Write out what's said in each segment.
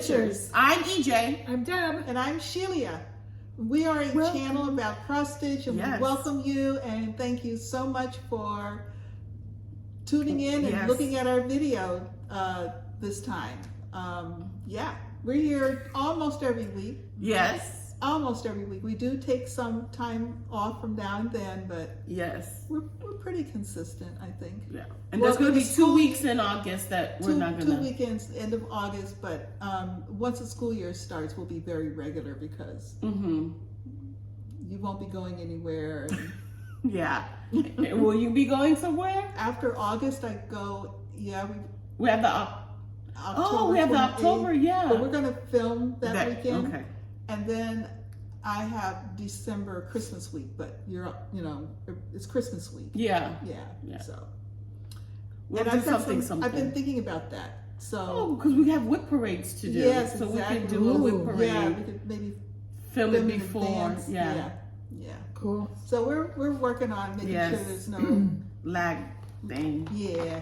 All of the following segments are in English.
Stitchers. I'm EJ. I'm Deb. And I'm Shelia. We are a channel about cross stitch, and we welcome you and thank you so much for tuning in and looking at our video this time. We're here almost every week. Yes. Almost every week. We do take some time off from now and then, but we're pretty consistent, I think. Yeah. And there's going to be 2 weeks in August that we're not going to. 2 weekends, end of August, but once the school year starts, we'll be very regular because you won't be going anywhere. And yeah. Will you be going somewhere? After August, I go, we have the October. We have the October, But we're going to film that weekend. Okay. And then I have December Christmas week, but it's Christmas week. Yeah. So. We'll do something. I've been thinking about that. So. because we have whip parades to do. Yes, so exactly. we could do a whip parade. Yeah, we could maybe film it before. Yeah. Cool. So we're working on making sure there's no lag thing. Yeah.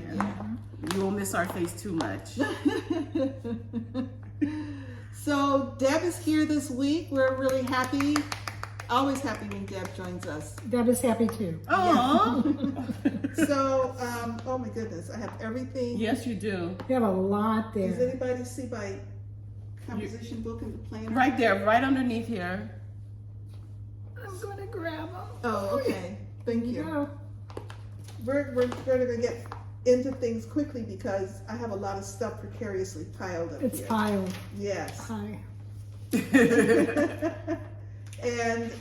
You won't miss our face too much. So Deb is here this week. We're really happy. Always happy when Deb joins us. Deb is happy too. Oh. So, oh my goodness, I have everything. Yes, you do. You have a lot there. Does anybody see my composition book in the planner? Right there, right underneath here. I'm going to grab them. Oh, okay. Thank you. Yeah. We're going to get into things quickly because I have a lot of stuff precariously piled up It's here. piled. Yes. Hi. And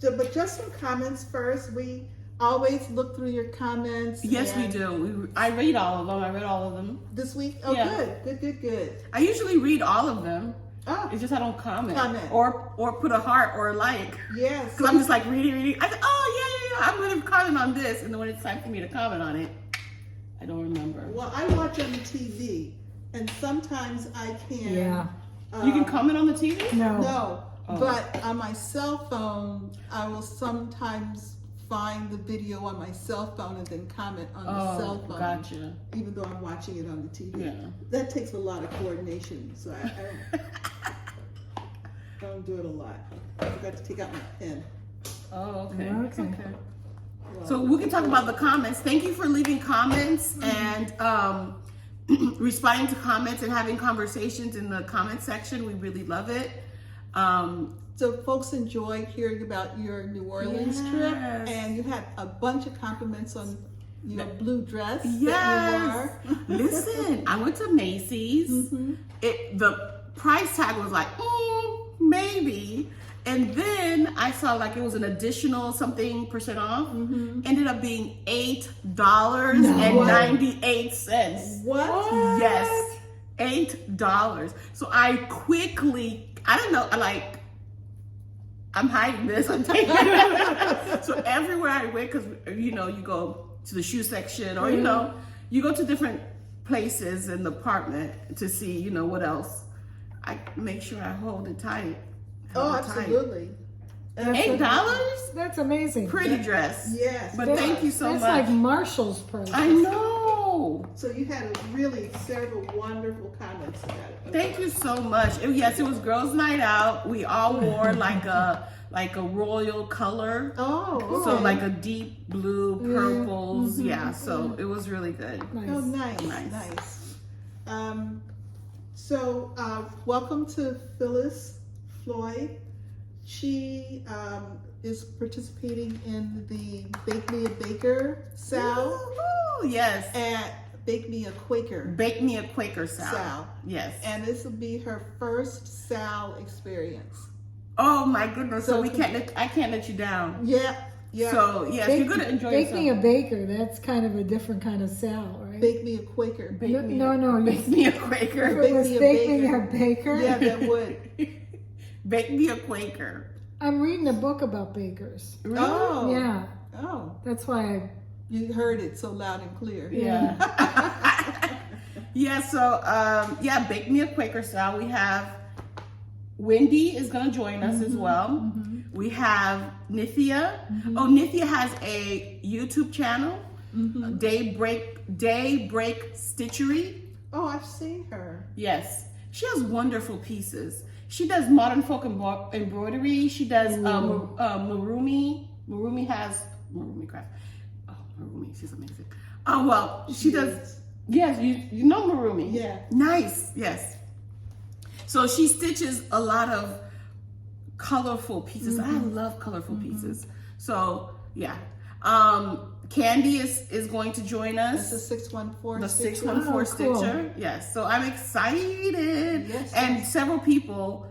but just some comments first. We always look through your comments. Yes, we do. I read all of them. I read all of them This week? Oh, good. I usually read all of them. Oh, It's just I don't comment. Comment. Or put a heart or a like. yes. Because I'm just like reading. I said, oh, yeah. I'm going to comment on this. And then when it's time for me to comment on it, I don't remember. Well, I watch on the TV, and sometimes I can. Yeah. You can comment on the TV? No. But on my cell phone, I will sometimes find the video on my cell phone and then comment on the cell phone. Gotcha. Even though I'm watching it on the TV. Yeah. That takes a lot of coordination, so I don't do it a lot. I forgot to take out my pen. Oh, okay. Okay. Well, So we can talk about the comments. Thank you for leaving comments and responding to comments and having conversations in the comment section. We really love it. So folks enjoyed hearing about your New Orleans trip, and you had a bunch of compliments on your blue dress. Yes. Listen, I went to Macy's. The price tag was like, maybe. And then I saw like it was an additional something % off. Ended up being $8.98. What? Yes, $8. So I quickly, I don't know, I'm hiding this. I'm taking it. So everywhere I went, because you go to the shoe section or you go to different places in the apartment to see what else. I make sure I hold it tight. Oh, absolutely. $8? That's amazing. Pretty dress. Yes. But thank you so much. That's like Marshall's price. I know. So you had several wonderful comments about it. Thank you so much. Yes, it was girls' night out. We all wore like a royal color. Oh, okay. So like a deep blue, purples. Yeah, so it was really good. Nice. Oh, nice. So welcome to Phyllis Floyd. She is participating in the Bake Me a Baker Sal. Ooh, yes. At Bake Me a Quaker. Bake Me a Quaker Sal. Sal. Yes. And this will be her first Sal experience. Oh my goodness. So I can't let you down. Yeah. So yes, you're gonna enjoy Bake yourself. me a baker. That's kind of a different kind of Sal, right? Bake Me a Quaker. Bake me No. Bake me a Quaker. If it was Bake bake me a me a baker. Yeah, that would. Bake me a Quaker. I'm reading a book about bakers. Really? Oh. Yeah. Oh. That's why You heard it so loud and clear. Yeah. Yeah, so Bake Me a Quaker Sal. We have Wendy is gonna join us as well. We have Nithya. Oh, Nithya has a YouTube channel, Daybreak Stitchery. Oh, I've seen her. Yes. She has wonderful pieces. She does modern folk embroidery. She does Marumi. Marumi has Marumi craft. Oh, Marumi, she's amazing. Well, she does. Yes, you know Marumi. Yeah. Nice. Yes. So she stitches a lot of colorful pieces. I love colorful pieces. So yeah. Candy is going to join us. That's the 614 The stitcher. 614 cool. stitcher. Yes. So I'm excited. Yes, And yes. several people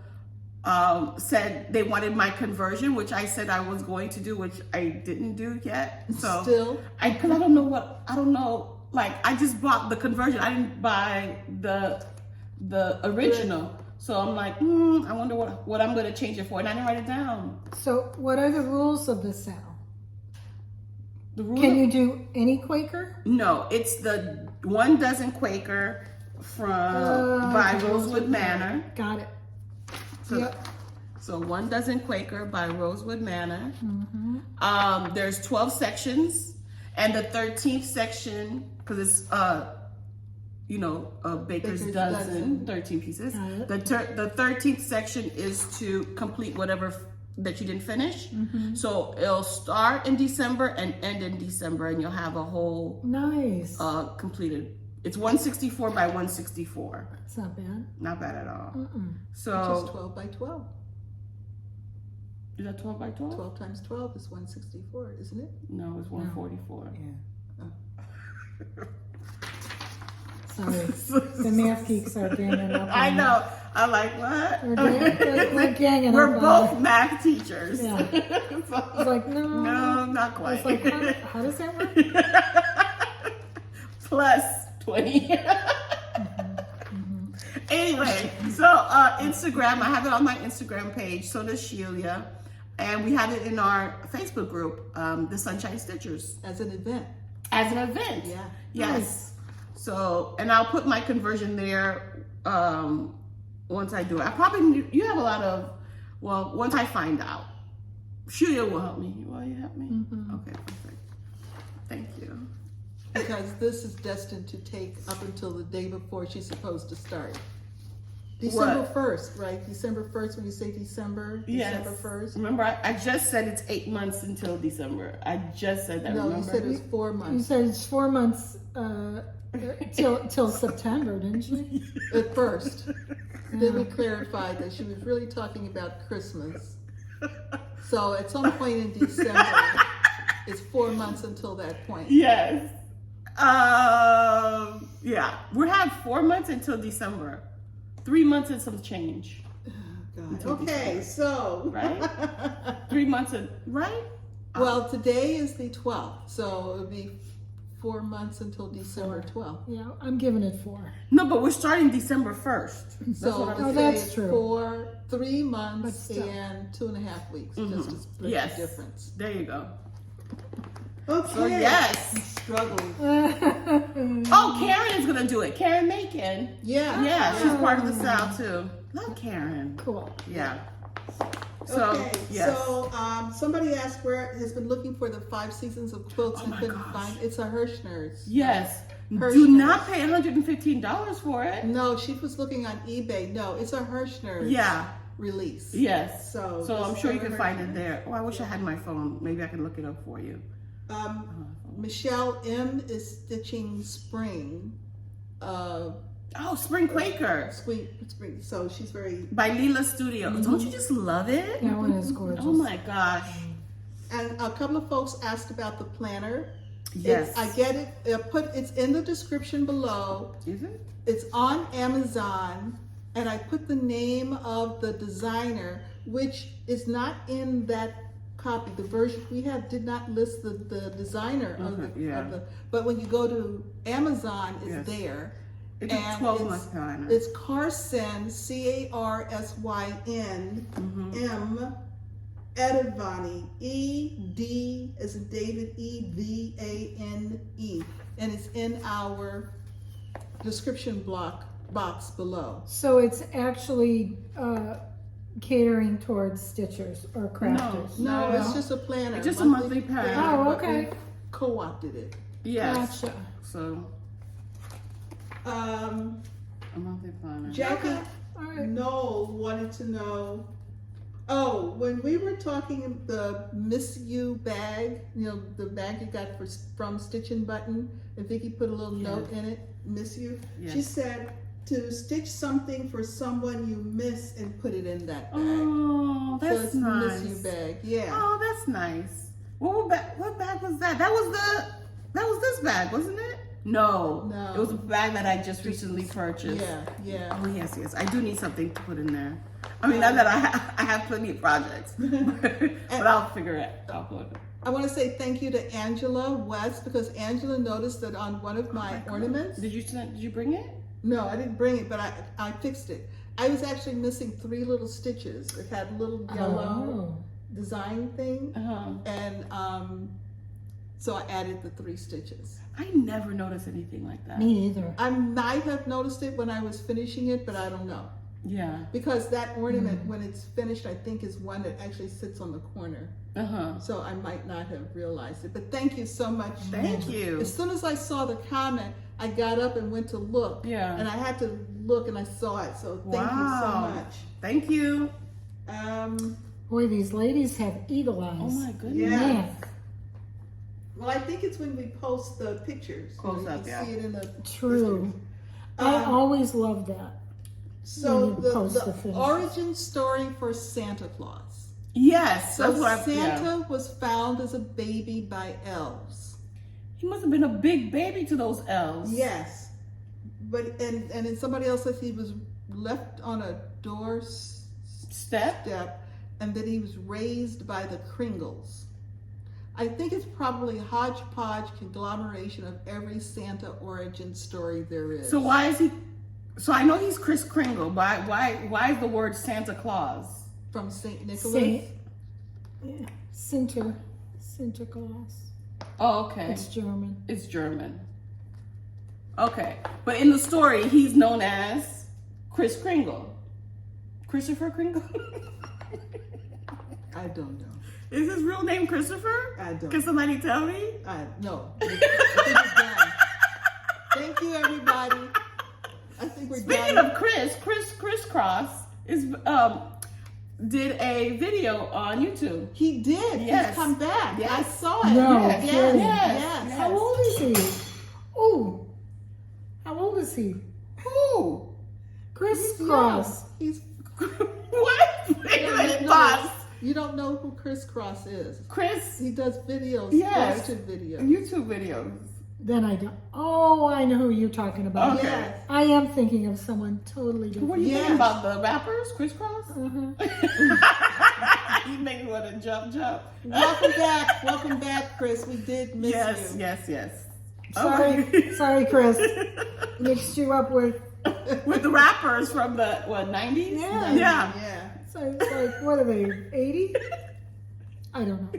said they wanted my conversion, which I said I was going to do, which I didn't do yet. So Still? because I don't know. Like I just bought the conversion. I didn't buy the original. So I'm like, I wonder what I'm going to change it for, and I didn't write it down. So what are the rules of the sale? The rule Can you do any Quaker? No, it's the 1 dozen Quaker by Rosewood Manor. Got it. So, Yep. so 1 dozen Quaker by Rosewood Manor. Mm-hmm. There's 12 sections, and the 13th section, because it's Baker's dozen, 13 pieces. Got it. The 13th section is to complete whatever that you didn't finish. So it'll start in December and end in December, and you'll have a whole Nice. completed. It's 164 by 164. It's not bad. Not bad at all. Which is 12 by 12. Is that 12 by 12? 12 times 12 is 164, isn't it? No, it's 144. Sorry. The math geeks are ganging up. I on know. I'm like, what? We're ganging We're up both on math teachers. Yeah. It's like, No, not I quite. was like, how does that work? Plus 20. Anyway, so Instagram, I have it on my Instagram page, so does Shelia. And we have it in our Facebook group, the Sunshine Stitchers. As an event. As an event. Yeah. Yes. So, and I'll put my conversion there once I do it. You have a lot of, once I find out. Shelia will help me. Will you help me? Okay, perfect. Thank you. Because this is destined to take up until the day before she's supposed to start. December 1st, right? December 1st, when you say December, Yes. December 1st. Remember, I just said it's 8 months until December. I just said that, No, remember? you said it was 4 You months. said it's 4 months till September, didn't you? At first. Then we clarified that she was really talking about Christmas. So at some point in December, it's 4 months until that point. Yes. Yeah. We have 4 months until December. 3 months and some change. God. Okay, so. Right? 3 months and, right? Well, today is the 12th, so it'll be 4 months until December 12th. Yeah, I'm giving it 4. No, but we're starting December 1st. So what I'm let's saying. that's say it's true. 3 But months still. and 2.5 weeks, just to split Yes. the difference. There you go. Okay. So yes. Struggling. Oh, Karen is gonna do it. Karen Macon. Yeah. Yeah, she's part of the South too. Love Karen. Cool. Yeah. So Okay, yes. so somebody asked where has been looking for the 5 seasons of quilts and my couldn't gosh. find. It's a Herrschners. Yes. Herrschners. Do not pay $115 for it. No, she was looking on eBay. No, it's a Herrschners Yeah. release. Yes. So I'm this sure is you a can find Herrschners. it there. Oh, I wish I had my phone. Maybe I can look it up for you. Michelle M is stitching spring. Oh, Spring Quaker Spring. So she's very. by Leela Studio. Don't you just love it? That one is gorgeous. Oh my gosh. And a couple of folks asked about the planner. Yes. I get it. It's in the description below. Is it? It's on Amazon, and I put the name of the designer, which is not in that copy. The version we have did not list the designer of the. But when you go to Amazon, it's there. It's a And 12-month planner. It's Carsyn, Carsyn, M. Edivani, E-D as in David, E-V-A-N-E. And it's in our description box below. So it's actually catering towards stitchers or crafters. No, it's just a planner. It's just a monthly planner. Oh, but okay. we Co-opted it. Yes. Gotcha. So A monthly planner. Jackie All right. Noel wanted to know. Oh, when we were talking the Miss You bag, you know, the bag you got from Stitch and Button, and Vicky put a little note in it, Miss You. Yes. She said to stitch something for someone you miss and put it in that bag. Oh, that's so it's nice. Miss You bag, yeah. Oh, that's nice. What bag was that? That was this bag, wasn't it? No. It was a bag that I just recently purchased. Yeah. Oh, yes. I do need something to put in there. I mean, not that I have plenty of projects, but I'll figure it out. I want to say thank you to Angela West, because Angela noticed that on one of my ornaments. Did you bring it? No, I didn't bring it, but I fixed it. I was actually missing 3 little stitches. It had a little yellow design thing, and so I added the 3 stitches. I never noticed anything like that. Me either. I might have noticed it when I was finishing it, but I don't know. Yeah. Because that ornament, when it's finished, I think is one that actually sits on the corner. So I might not have realized it. But thank you so much. Thank you. As soon as I saw the comment, I got up and went to look. Yeah. And I had to look, and I saw it. So thank you so much. Thank you. Boy, these ladies have eagle eyes. Oh my goodness. Yeah. Man. Well, I think it's when we post the pictures. Close you up, can see it in the True. I always loved that. So when you post the the finishes. origin story for Santa Claus. Yes. So that's what Santa was found as a baby by elves. He must have been a big baby to those elves. Yes, but and then somebody else says he was left on a Step. and that he was raised by the Kringles. I think it's probably a hodgepodge conglomeration of every Santa origin story there is. So why is he? So I know he's Kris Kringle, but why is the word Santa Claus? From St. Nicholas? Sinterklaas. Oh, okay. It's German. It's German. Okay, but in the story, he's known as Kris Kringle. Christopher Kringle? I don't know. Is his real name Christopher? I don't. Can somebody tell me? No. I think we're done. Thank you, everybody. I think we're Speaking done. of Chris Cross did a video on YouTube. He did. Yes. He's come back. Yes. I saw it. No, Yes. kidding. Yes. How old is he? Oh, how old is he? Who? Chris He's Cross. young. He's What? Wait a minute, boss. You don't know who Chris Cross is. Chris? He does videos. Yes. YouTube videos. Then I don't. Oh, I know who you're talking about. Okay. Yes. I am thinking of someone totally different. What are you Yes. thinking about? The rappers? Chris Cross? Uh-huh. You make me want to jump. Welcome back, Chris. We did miss you. Yes. Sorry, Chris. Mixed you up with. With the rappers from the 90s? Yeah. Yeah. So it's like, what are they? 80? I don't know.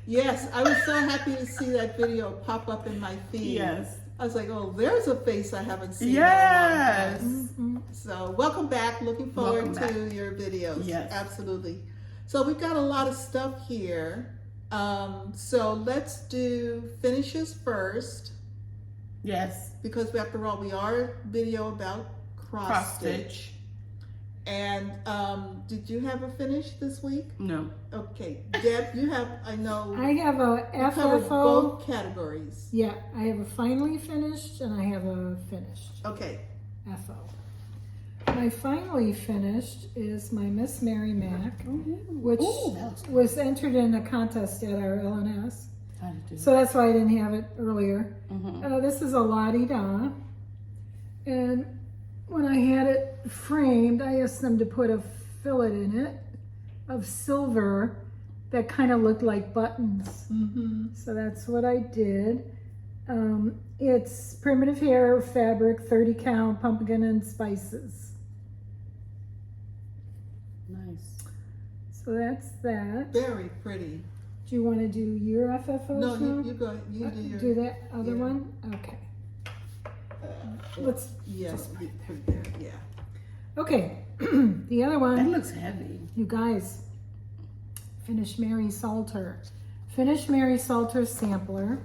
Yes, I was so happy to see that video pop up in my feed. Yes. I was like, oh, there's a face I haven't seen Yes. in a long time. So welcome back. Looking forward Welcome to your videos. Yes. Absolutely. So we've got a lot of stuff here. So let's do finishes first, Yes. because after all, we are a video about cross stitch. And did you have a finish this week? No. Okay, Deb, you have, I know, I have a you covered FFO. both categories. Yeah, I have a finally finished and I have a finished Okay. FO. My finally finished is my Miss Mary Mac, which was entered in a contest at our LNS. So that's why I didn't have it earlier. This is a la-di-da. And when I had it framed, I asked them to put a fillet in it of silver that kind of looked like buttons. So that's what I did. It's primitive hair fabric, 30 count, pumpkin and spices. Nice. So that's that. Very pretty. Do you want to do your FFOs No, now? you go. You do your. Do that other yeah. one? Okay. Let's. Yes, put it there. Yeah. Okay. The other one. That looks heavy. You guys, Finish Mary Salter. Finish Mary Salter sampler.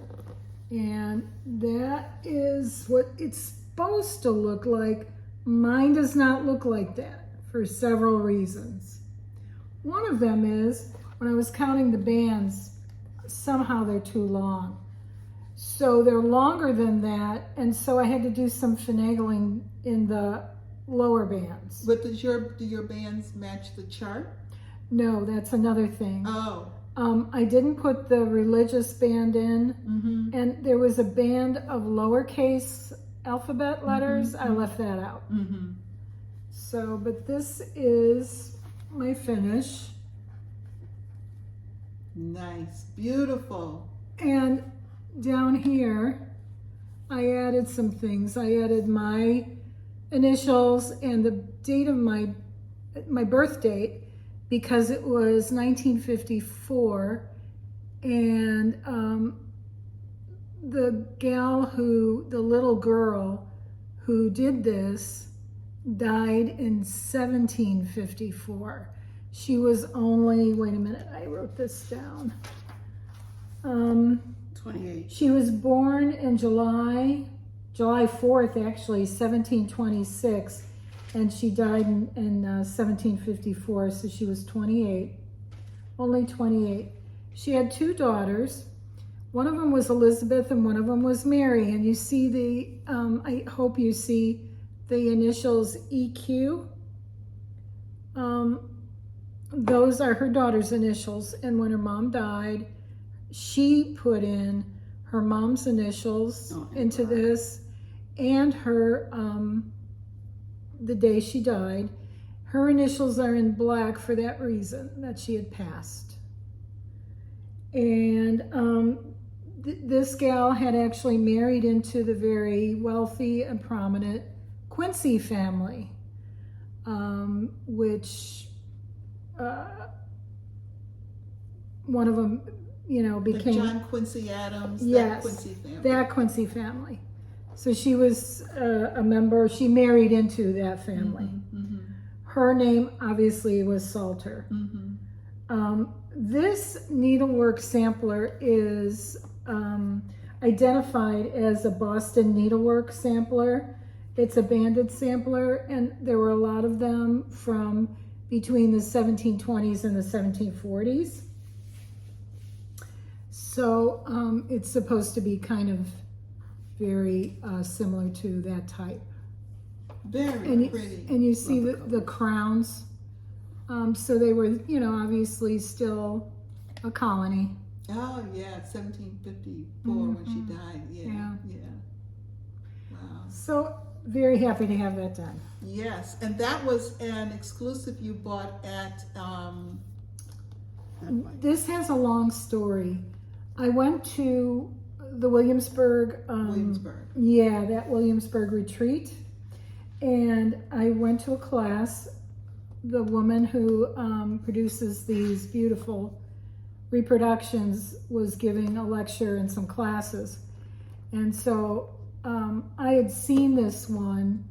And that is what it's supposed to look like. Mine does not look like that for several reasons. One of them is, when I was counting the bands, somehow they're too long. So they're longer than that, and so I had to do some finagling in the lower bands. But do your bands match the chart? No, that's another thing. Oh. I didn't put the religious band in, and there was a band of lowercase alphabet letters. I left that out. So, but this is my finish. Nice, beautiful. And down here, I added some things. I added my initials and the date of my birth date, because it was 1954, and the little girl who did this died in 1754. She was only, wait a minute, I wrote this down. 28. She was born in July 4th, actually, 1726, and she died in 1754, so she was 28, only 28. She had two daughters. One of them was Elizabeth and one of them was Mary, and you see I hope you see the initials EQ. Those are her daughter's initials, and when her mom died, she put in her mom's initials into this, and her the day she died. Her initials are in black for that reason, that she had passed. And this gal had actually married into the very wealthy and prominent Quincy family, which one of them, became John Quincy Adams. Yes, that Quincy family. That Quincy family. So she was a member. She married into that family. Her name obviously was Salter. This Needleworks sampler is identified as a Boston Needleworks sampler. It's a banded sampler, and there were a lot of them from between the 1720s and the 1740s. So it's supposed to be kind of very similar to that type. Very pretty. And you see the crowns. So they were, obviously still a colony. Oh, yeah, 1754 when she died. Yeah. Wow. So very happy to have that done. Yes, and that was an exclusive you bought at... This has a long story. I went to the Williamsburg. Yeah, that Williamsburg retreat. And I went to a class. The woman who produces these beautiful reproductions was giving a lecture and some classes. And so I had seen this one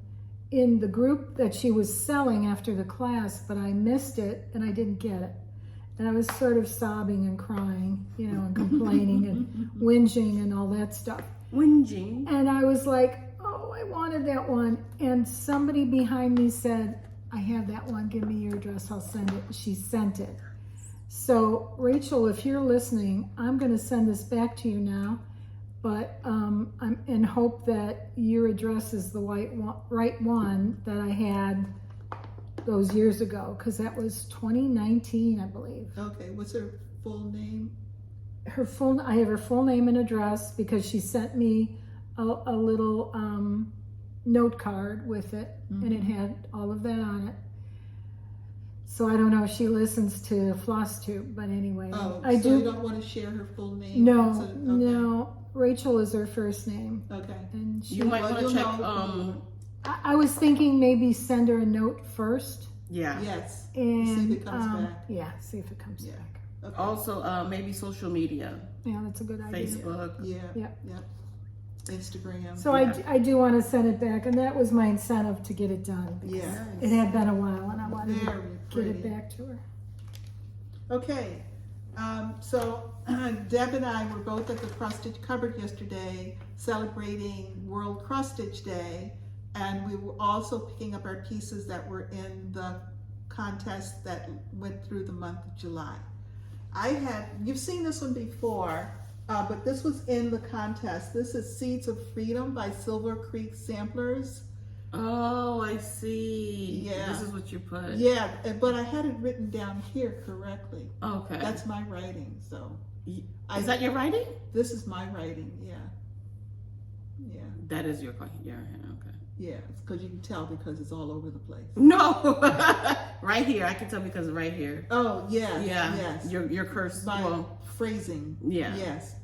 in the group that she was selling after the class, but I missed it and I didn't get it. And I was sort of sobbing and crying, and complaining and whinging and all that stuff. Whinging. And I was like, oh, I wanted that one. And somebody behind me said, I have that one. Give me your address. I'll send it. She sent it. So, Rachel, if you're listening, I'm going to send this back to you now. But I'm in hope that your address is the right one that I had those years ago, because that was 2019, I believe. Okay, what's her full name? I have her full name and address because she sent me a little note card with it, and it had all of that on it. So I don't know if she listens to Flosstube, but anyway. Oh, I so do. You don't want to share her full name? No, Okay. no. Rachel is her first name. Okay. And she, You might want to check. I was thinking maybe send her a note first. Yeah. Yes. And see if it comes back. Yeah, see if it comes back. Okay. Also, maybe social media. Yeah, that's a good idea. Facebook. Yeah. Instagram. So I do want to send it back, and that was my incentive to get it done. Yeah. It had been a while, and I wanted Very to get it pretty. back to her. Okay. So Deb and I were both at the Cross Stitch Cupboard yesterday celebrating World Cross Stitch Day, and we were also picking up our pieces that were in the contest that went through the month of July. You've seen this one before, but this was in the contest. This is Seeds of Freedom by Silver Creek Samplers. Oh, I see. Yeah. This is what you put. Yeah, but I had it written down here correctly. Okay. That's my writing, so. Is that your writing? This is my writing, yeah. Yeah. That is your writing, yeah, okay. Yeah, it's because you can tell because it's all over the place. No, right here. I can tell because right here. Oh, yeah. Yeah. Yes. Your curse. By phrasing. Yeah. Yes.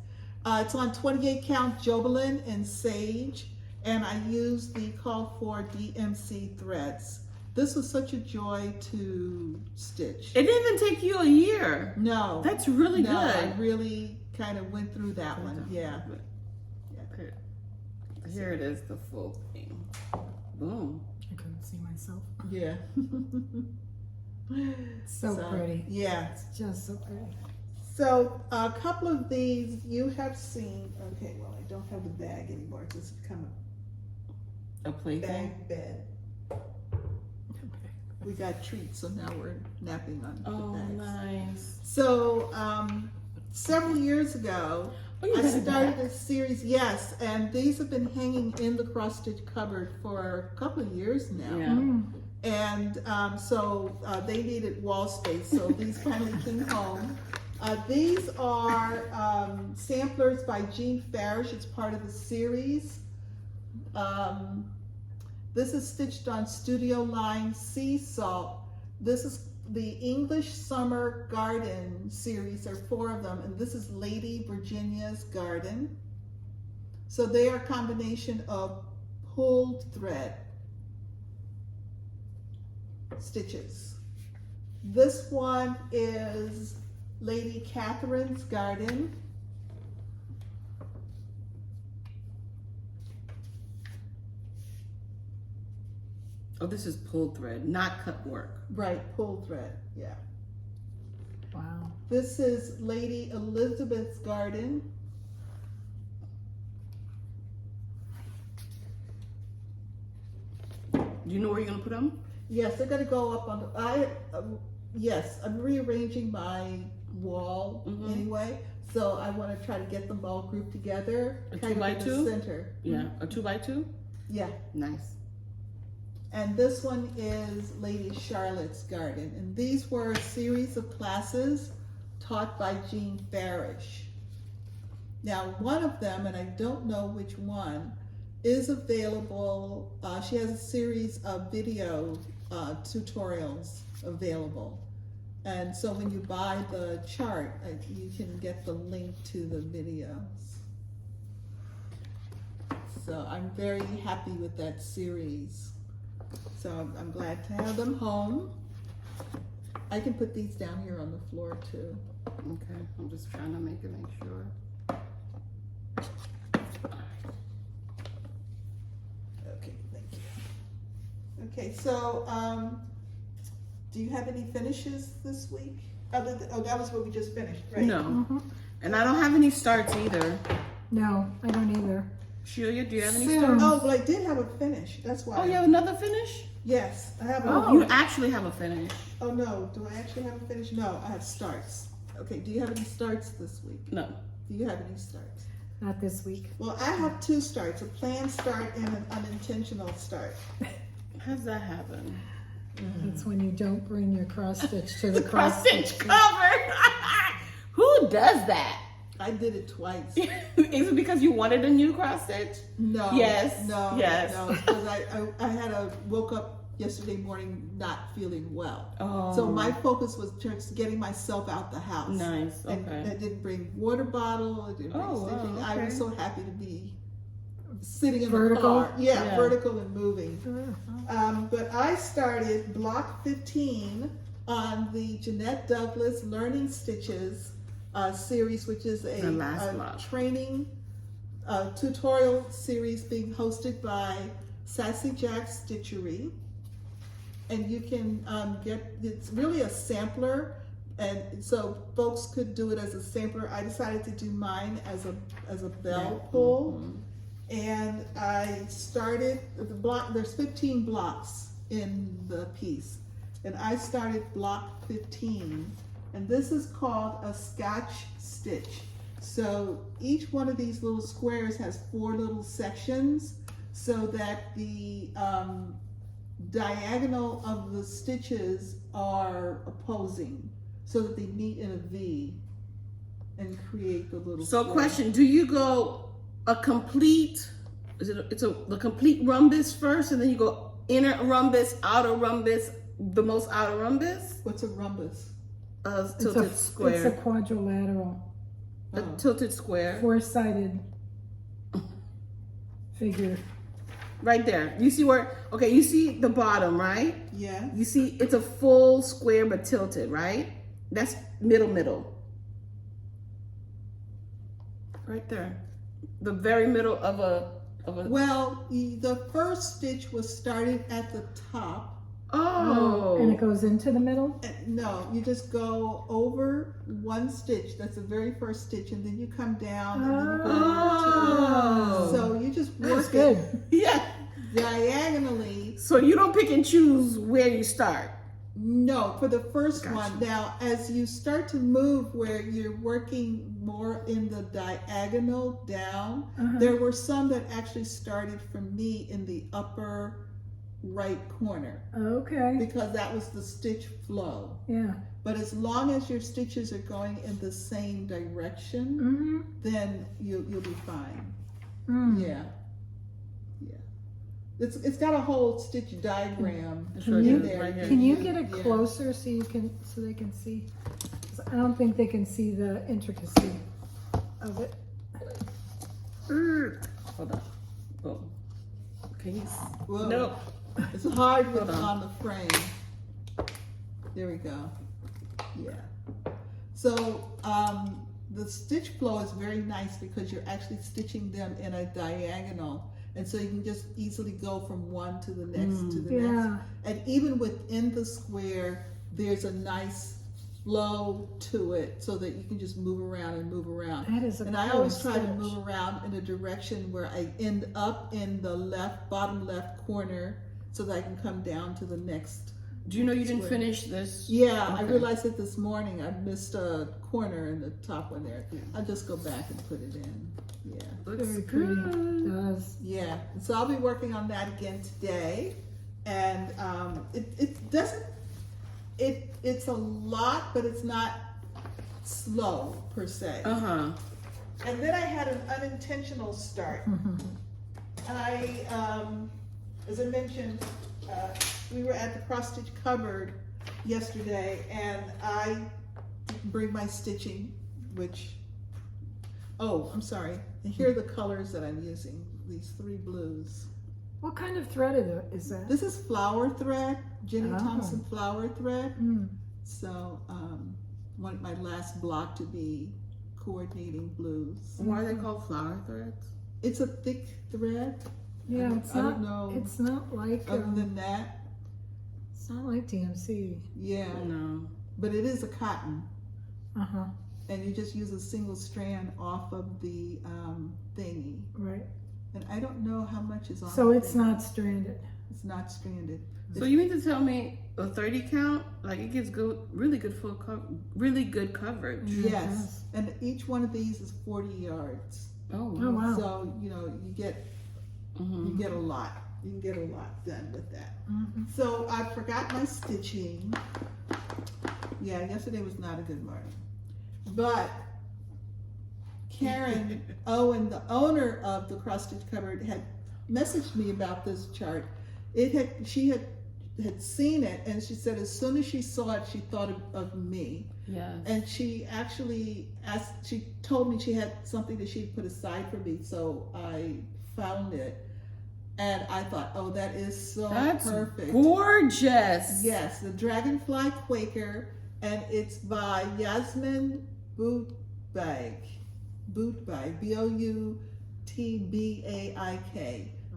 It's on 28 count Jobelin and Sage, and I used the called for DMC threads. This was such a joy to stitch. It didn't even take you a year. No. That's really good. I really kind of went through that one. Yeah. Okay. Here it is, the full thing. Boom. I couldn't see myself. Yeah. So pretty. Yeah. It's just so pretty. So a couple of these you have seen. Okay, well, I don't have the bag anymore. This has become A a plaything. bag bed. We got treats, so now we're napping on the bags. Nice. So several years ago, I started a series. Yes, and these have been hanging in the cross stitch cupboard for a couple of years now. Yeah. And so they needed wall space, so these finally came home. These are samplers by Jean Farish. It's part of the series. This is stitched on Studio Line Sea Salt. This is the English Summer Garden series. There are 4 of them, and this is Lady Virginia's Garden. So they are a combination of pulled thread stitches. This one is Lady Catherine's Garden. Oh, this is pulled thread, not cut work. Right, pulled thread, yeah. Wow. This is Lady Elizabeth's Garden. Do you know where you're gonna put them? Yes, they're gonna go up on the, yes, I'm rearranging my wall anyway, so I wanna try to get them all grouped together. A kind 2 by of in 2? the center. Yeah, a 2 by 2? Yeah, Nice. and this one is Lady Charlotte's Garden. And these were a series of classes taught by Jean Farish. Now, one of them, and I don't know which one, is available. She has a series of video tutorials available. And so when you buy the chart, you can get the link to the videos. So I'm very happy with that series. So I'm glad to have them home. I can put these down here on the floor too. Okay, I'm just trying to make sure. Okay, thank you. Okay, so do you have any finishes this week? Oh, that was what we just finished, right? No. And I don't have any starts either. No, I don't either. Shelia, do you have any Soon. starts? Oh, well, I did have a finish. That's why. Oh, you have another finish? Yes, I have. Oh, you actually have a finish. Oh no, do I actually have a finish? No, I have starts. Okay, do you have any starts this week? No. Do you have any starts? Not this week. Well, I have 2 starts, a planned start and an unintentional start. How's that happen? That's when you don't bring your cross stitch to the Cross stitch cover. Who does that? I did it twice. Is it because you wanted a new cross stitch? No. Yes. No. Yes. No, because I woke up yesterday morning not feeling well. Oh. So my focus was just getting myself out the house. Nice. Okay. And I didn't bring water bottle. I didn't bring stitching. Wow, I okay. was so happy to be sitting in Vertical? the car. Yeah, Yeah. vertical and moving. But I started block 15 on the Jeanette Douglas Learning Stitches series, which is a training tutorial series being hosted by Sassy Stitchery. And you can it's really a sampler. And so folks could do it as a sampler. I decided to do mine as a bell pull. And I started the block, there's 15 blocks in the piece. And I started block 15. And this is called a Scotch stitch. So each one of these little squares has 4 little sections so that the diagonal of the stitches are opposing, so that they meet in a V and create the little So square. question, do you go a complete, the complete rhombus first, and then you go inner rhombus, outer rhombus, the most outer rhombus? What's a rhombus? Tilted square. It's a quadrilateral, A tilted square. 4-sided figure. Right there. You see where, okay, you see the bottom, right? Yeah. You see it's a full square but tilted, right? That's middle. Right there. The very middle of a Well, the first stitch was started at the top. And it goes into the middle? No, you just go over one stitch. That's the very first stitch, and then you come down. And then you go into it. So you just work That's good. Yeah. diagonally. So you don't pick and choose where you start. No, for the first Gotcha. one. Now, as you start to move where you're working more in the diagonal down, there were some that actually started for me in the upper right corner. Okay. Because that was the stitch flow. Yeah. But as long as your stitches are going in the same direction, then you'll be fine. Yeah. It's got a whole stitch diagram in there. Right here. Can you get it closer so they can see? 'Cause I don't think they can see the intricacy of it. Hold on. Oh. Can you? Whoa. No. It's hard with Hold on. on the frame. There we go. Yeah. So the stitch flow is very nice because you're actually stitching them in a diagonal. And so you can just easily go from one to the next to the next. And even within the square, there's a nice flow to it so that you can just move around and move around. That is a And I cool always try to stitch. move around in a direction where I end up in the bottom left corner so that I can come down to the next. Do you know you didn't square. finish this? Yeah, I Okay. realized it this morning. I missed a corner in the top one there. I'll just go back and put it in. Yeah. Looks Very pretty. good. It does. Yeah, and so I'll be working on that again today. And it doesn't, it's a lot, but it's not slow per se. Uh-huh. And then I had an unintentional start. I, as I mentioned, we were at the cross stitch cupboard yesterday, and I didn't bring my stitching, which, oh, I'm sorry. And here are the colors that I'm using, these 3 blues. What kind of thread is that? This is flower thread, Jenny Oh. Thompson flower thread. So I wanted my last block to be coordinating blues. Why are they called flower threads? It's a thick thread. Yeah, it's I not. don't know. It's not like. Other than that, It's not like DMC. yeah. No. But it is a cotton. and you just use a single strand off of the thingy. Right. And I don't know how much is on So the it's thing. not stranded. It's not stranded. So you mean to tell me a 30 count, like it gives good, really good really good coverage? Yes, and each one of these is 40 yards. Oh, Oh wow. So you know you get you get a lot. You can get a lot done with that. So I forgot my stitching. Yeah, yesterday was not a good morning. But Karen Owen, the owner of the Cross Stitch Cupboard, had messaged me about this chart. She had seen it, and she said as soon as she saw it, she thought of me. Yes. And she actually asked, she told me she had something that she'd put aside for me, so I found it. And I thought, oh, that is so That's perfect. gorgeous. Yes, the Dragonfly Quaker, and it's by Yasmin Bootbaik, Boutbaik,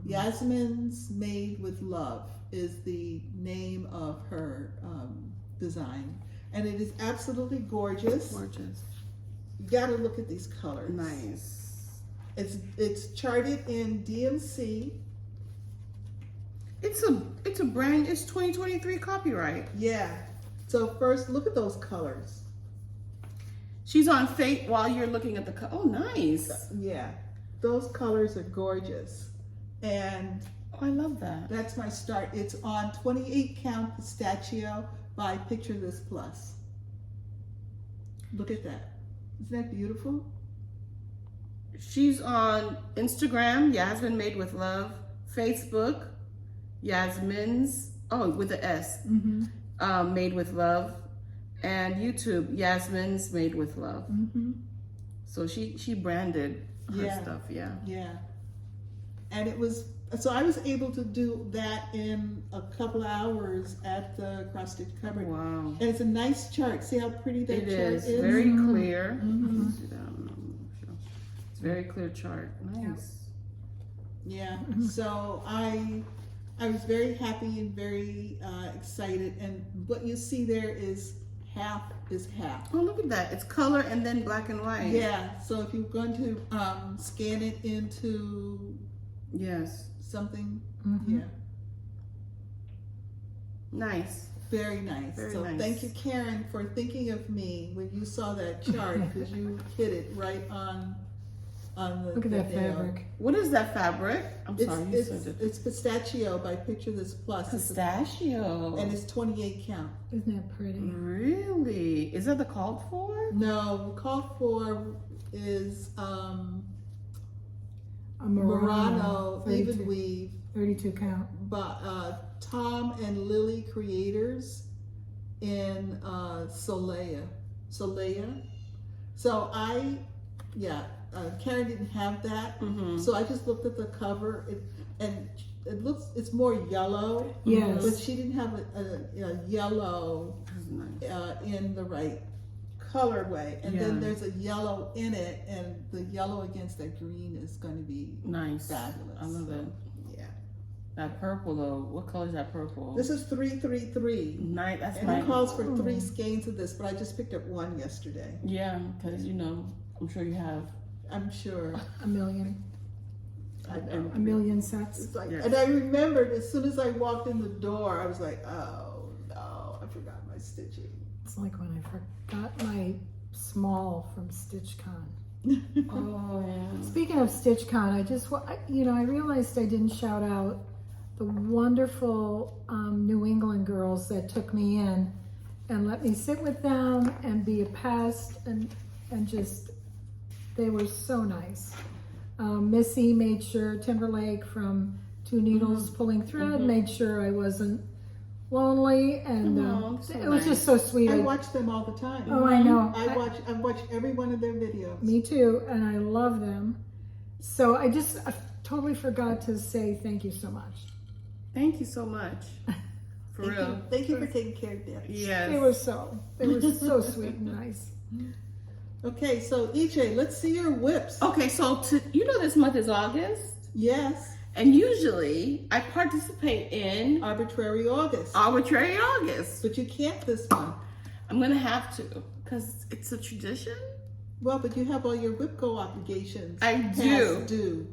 Yasmins Made with Love is the name of her design. and it is absolutely gorgeous. Gorgeous. You gotta look at these colors. Nice. It's charted in DMC. It's a brand. It's 2023 copyright. Yeah. So first, look at those colors. She's on Fate while you're looking at the. Oh, nice. Yeah, those colors are gorgeous, and Oh, I love that. that's my start. It's on 28 count pistachio by Picture This Plus. Look at that. Isn't that beautiful? She's on Instagram, Yasmin Made with Love, Facebook, Yasmins, oh, with the S, Made with Love, and YouTube, Yasmins Made with Love. So she branded her stuff, yeah. Yeah. And it was, so I was able to do that in a couple hours at the Cross Stitch Cupboard. Wow. And it's a nice chart. See how pretty that It chart is is? very clear. Let's do that. It's a very clear chart. Nice. Yeah. So I was very happy and very excited. And what you see there is half. Oh, look at that. It's color and then black and white. Yeah. So if you're going to scan it into Yes. something, yeah. Nice. Very nice. Very So nice. thank you, Karen, for thinking of me when you saw that chart, because you hit it right on the Look at that nail. fabric. What is that fabric? I'm sorry, you said it. It's pistachio by Picture This Plus. Pistachio. And it's 28 count. Isn't that pretty? Really? Is that the called for? No, called for is A Murano 32 even weave, 32 count. but Tom and Lily Creators in Shelia. So Karen didn't have that, so I just looked at the cover, and it's more yellow. Yes. But she didn't have a yellow in the right colorway, and then there's a yellow in it, and the yellow against that green is going to be Nice. fabulous. I love it. Yeah. That purple though. What color is that purple? This is 333. Nice. That's And nice. it calls for 3 skeins of this, but I just picked up one yesterday. Yeah, because I'm sure you have. I'm sure. A million. I know. A million sets. It's like, Yes. and I remembered as soon as I walked in the door, I was like, oh no, I forgot my stitching. It's like when I forgot my small from StitchCon. Oh yeah. Speaking of StitchCon, I realized I didn't shout out the wonderful New England girls that took me in and let me sit with them and be a pest and just, they were so nice. Missy made sure, Timberlake from Two Needles Pulling Thread made sure I wasn't lonely, and so it was nice. just so sweet. I watch them all the time. Oh, I know. I watch every one of their videos. Me too, and I love them. So I totally forgot to say thank you so much. Thank you so much. For Thank real. you. Thank you for taking care of them. Yes. They were so sweet and nice. Okay, so EJ, let's see your whips. Okay, so this month is August, Yes, and usually I participate in Arbitrary August. Arbitrary August. But you can't this month. I'm gonna have to because it's a tradition. Well, but you have all your WIPCO obligations. I past do. due.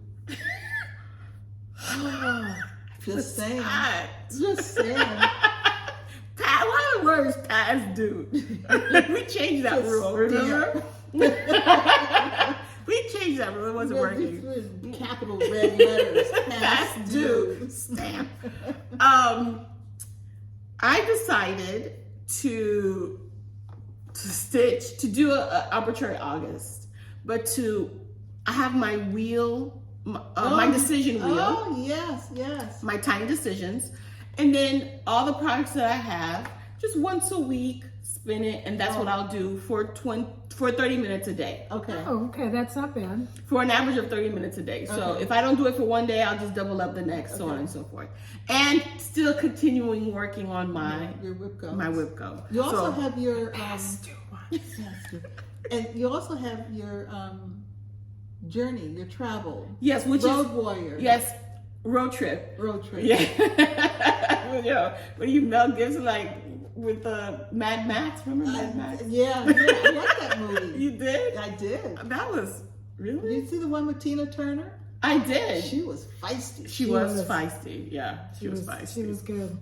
Just saying. Pat. Just saying. Pat, what are the words past due? We changed that rule, remember? We changed that rule. It wasn't working. With capital red letters. Past due. Stamp. I decided to do a Arbitrary August, but I have my wheel, my decision wheel. Oh, yes. My tiny decisions, and then all the products that I have, just once a week, spin it, and that's what I'll do for 30 minutes a day. Okay. Oh, okay, that's not bad. For an average of 30 minutes a day. So Okay. if I don't do it for one day, I'll just double up the next, so on and so forth. And still continuing working on Your WIPCO. my WIPCO. You also So, have your yes. and you also have your journey, your travel. Yes, which Road is warrior. yes, road trip. Road trip. Yeah. When you Mel Gibson, like with Mad Max. Remember Mad Max? Yeah, I like that movie. You did? I did. That was really. Did you see the one with Tina Turner? I did. She was feisty. She was feisty. Yeah, she was feisty. She was good.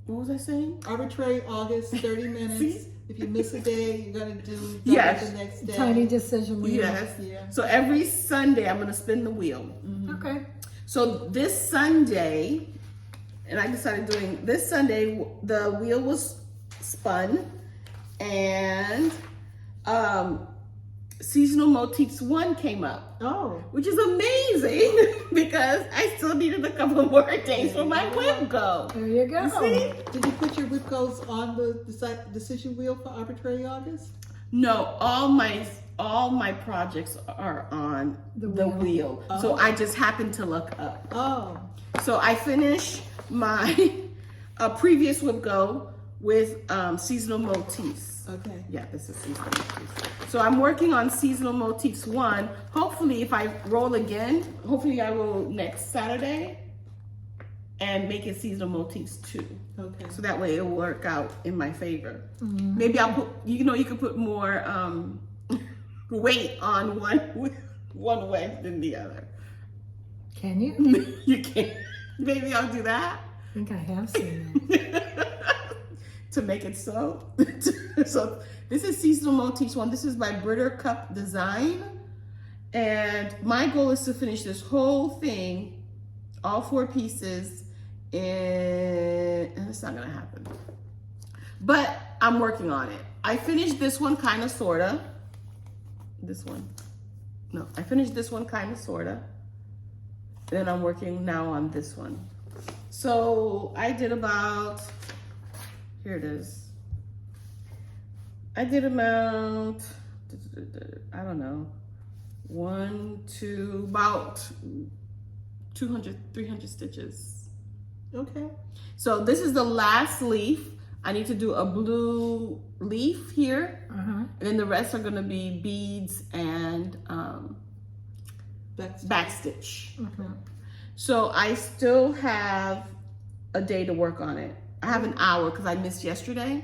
What was I saying? Arbitrary August, 30 minutes. See? If you miss a day, you're gonna do Yes. the next day. Tiny decision wheel. Yes. Yeah. So every Sunday I'm gonna spin the wheel. Okay. So this Sunday, and I decided doing this Sunday, the wheel was spun, and Seasonal Motifs 1 came up. Oh. Which is amazing because I still needed a couple more days for my whip go. There you go. You see? Did you put your whip goes on the decision wheel for Arbitrary August? No, all my projects are on the wheel. Oh. So I just happened to look up. Oh. So I finished my previous whip go with Seasonal Motifs. Okay. Yeah, this is Seasonal Motifs. So I'm working on Seasonal Motifs 1. Hopefully if I roll again, hopefully I roll next Saturday and make it Seasonal Motifs 2. Okay. So that way it'll work out in my favor. Maybe I'll put, you can put more weight on one wedge than the other. Can you? You can't. Maybe I'll do that. I think I have seen that. To make it so. So this is Seasonal Motifs 1. This is by Brittercup Design. And my goal is to finish this whole thing, all 4 pieces, and it's not gonna happen. But I'm working on it. I finished this one kind of, sorta. This one. No, I finished this one kind of, sorta. Then I'm working now on this one. So I did about, here it is. I did about, I don't know, about 200, 300 stitches. Okay. So this is the last leaf. I need to do a blue leaf here. And then the rest are gonna be beads and backstitch. So I still have a day to work on it. I have an hour because I missed yesterday.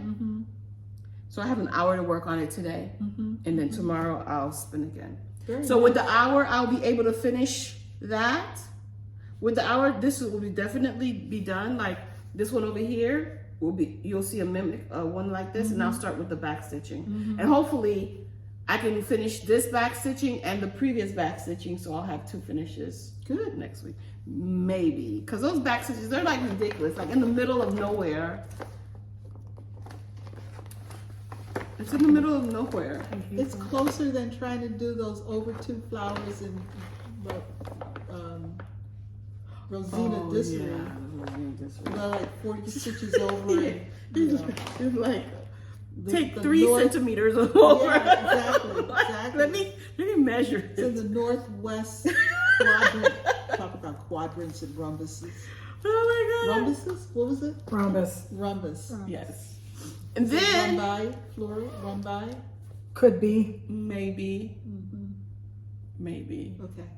So I have an hour to work on it today. And then tomorrow I'll spin again. So with the hour, I'll be able to finish that. With the hour, this will definitely be done. Like this one over here will be, you'll see a mimic, one like this, and I'll start with the back stitching. And hopefully I can finish this back stitching and the previous back stitching, so I'll have 2 finishes good next week. Maybe, because those back stitches, they're like ridiculous, like in the middle of nowhere. It's in the middle of nowhere. It's closer than trying to do those over 2 flowers in Rosina Dissery. They're like 40 stitches over. And, it's like take 3 centimeters over. Yeah, exactly. Let me measure. It's in the northwest quadrant. Talk about quadrants and rhombuses. Oh my God. Rhombuses? What was it? Rhombus. Yes. And then rhombi, floral, rhombi. Could be. Maybe. Maybe. Okay.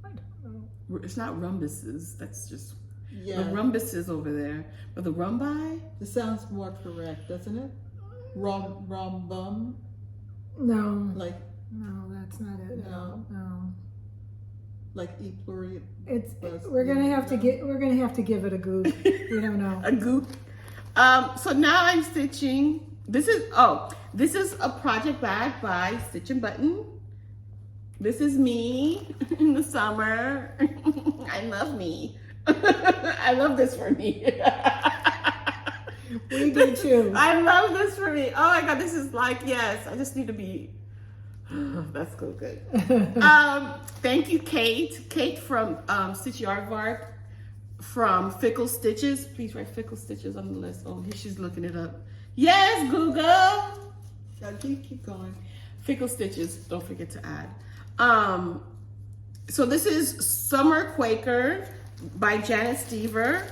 I don't know. It's not rhombuses. That's just Yeah. the rhombuses over there. But the rhombi? It sounds more correct, doesn't it? Rhombum. No. Like No, that's not it. No. No. like E pluri. We're gonna have to give it a goog. We don't know. A goop. So now I'm stitching. This is a project bag by Stitch and Button. This is me in the summer. I love me. I love this for me. We do too. I love this for me. Oh my God, this is like, yes, I just need to be, that's so good. Thank you, Kate. Kate from Stitch Yardvark from Fickle Stitches. Please write Fickle Stitches on the list. Oh, she's looking it up. Yes, Google. Keep going. Fickle Stitches, don't forget to add. So this is Summer Quaker by Janet Stever.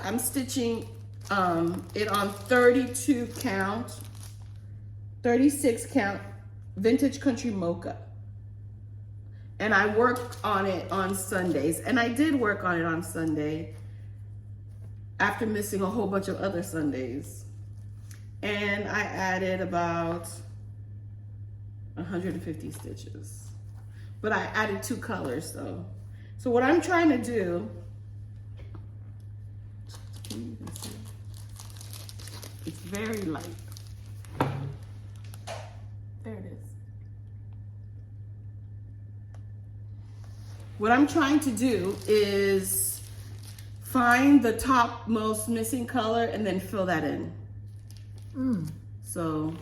I'm stitching it on 32 count, 36 count Vintage Country Mocha. And I worked on it on Sundays. And I did work on it on Sunday. after missing a whole bunch of other Sundays. And I added about 150 stitches. But I added 2 colors though. So what I'm trying to do, it's very light. There it is. What I'm trying to do is find the topmost missing color and then fill that in. So,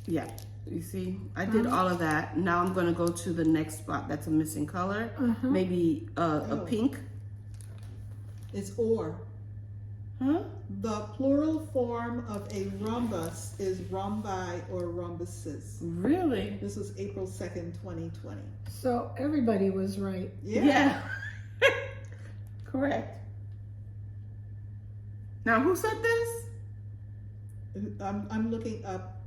yeah, you see, I did all of that. Now I'm gonna go to the next spot that's a missing color. Maybe a pink. It's or. Huh? The plural form of a rhombus is rhombi or rhombuses. Really? This was April 2nd, 2020. So everybody was right. Yeah. Correct. Now, who said this? I'm looking up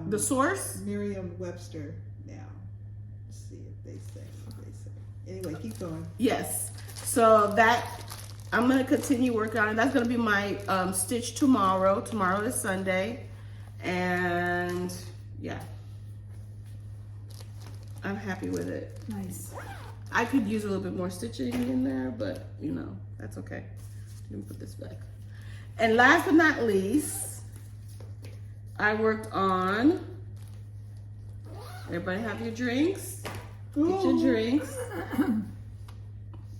The source? Merriam-Webster now. Let's see if they say what they say. Anyway, keep going. Yes. So that, I'm going to continue working on it. That's going to be my stitch tomorrow. Tomorrow is Sunday. And yeah. I'm happy with it. Nice. I could use a little bit more stitching in there, but you know, that's okay. Let me put this back. And last but not least, I worked on, everybody have your drinks? Get your drinks.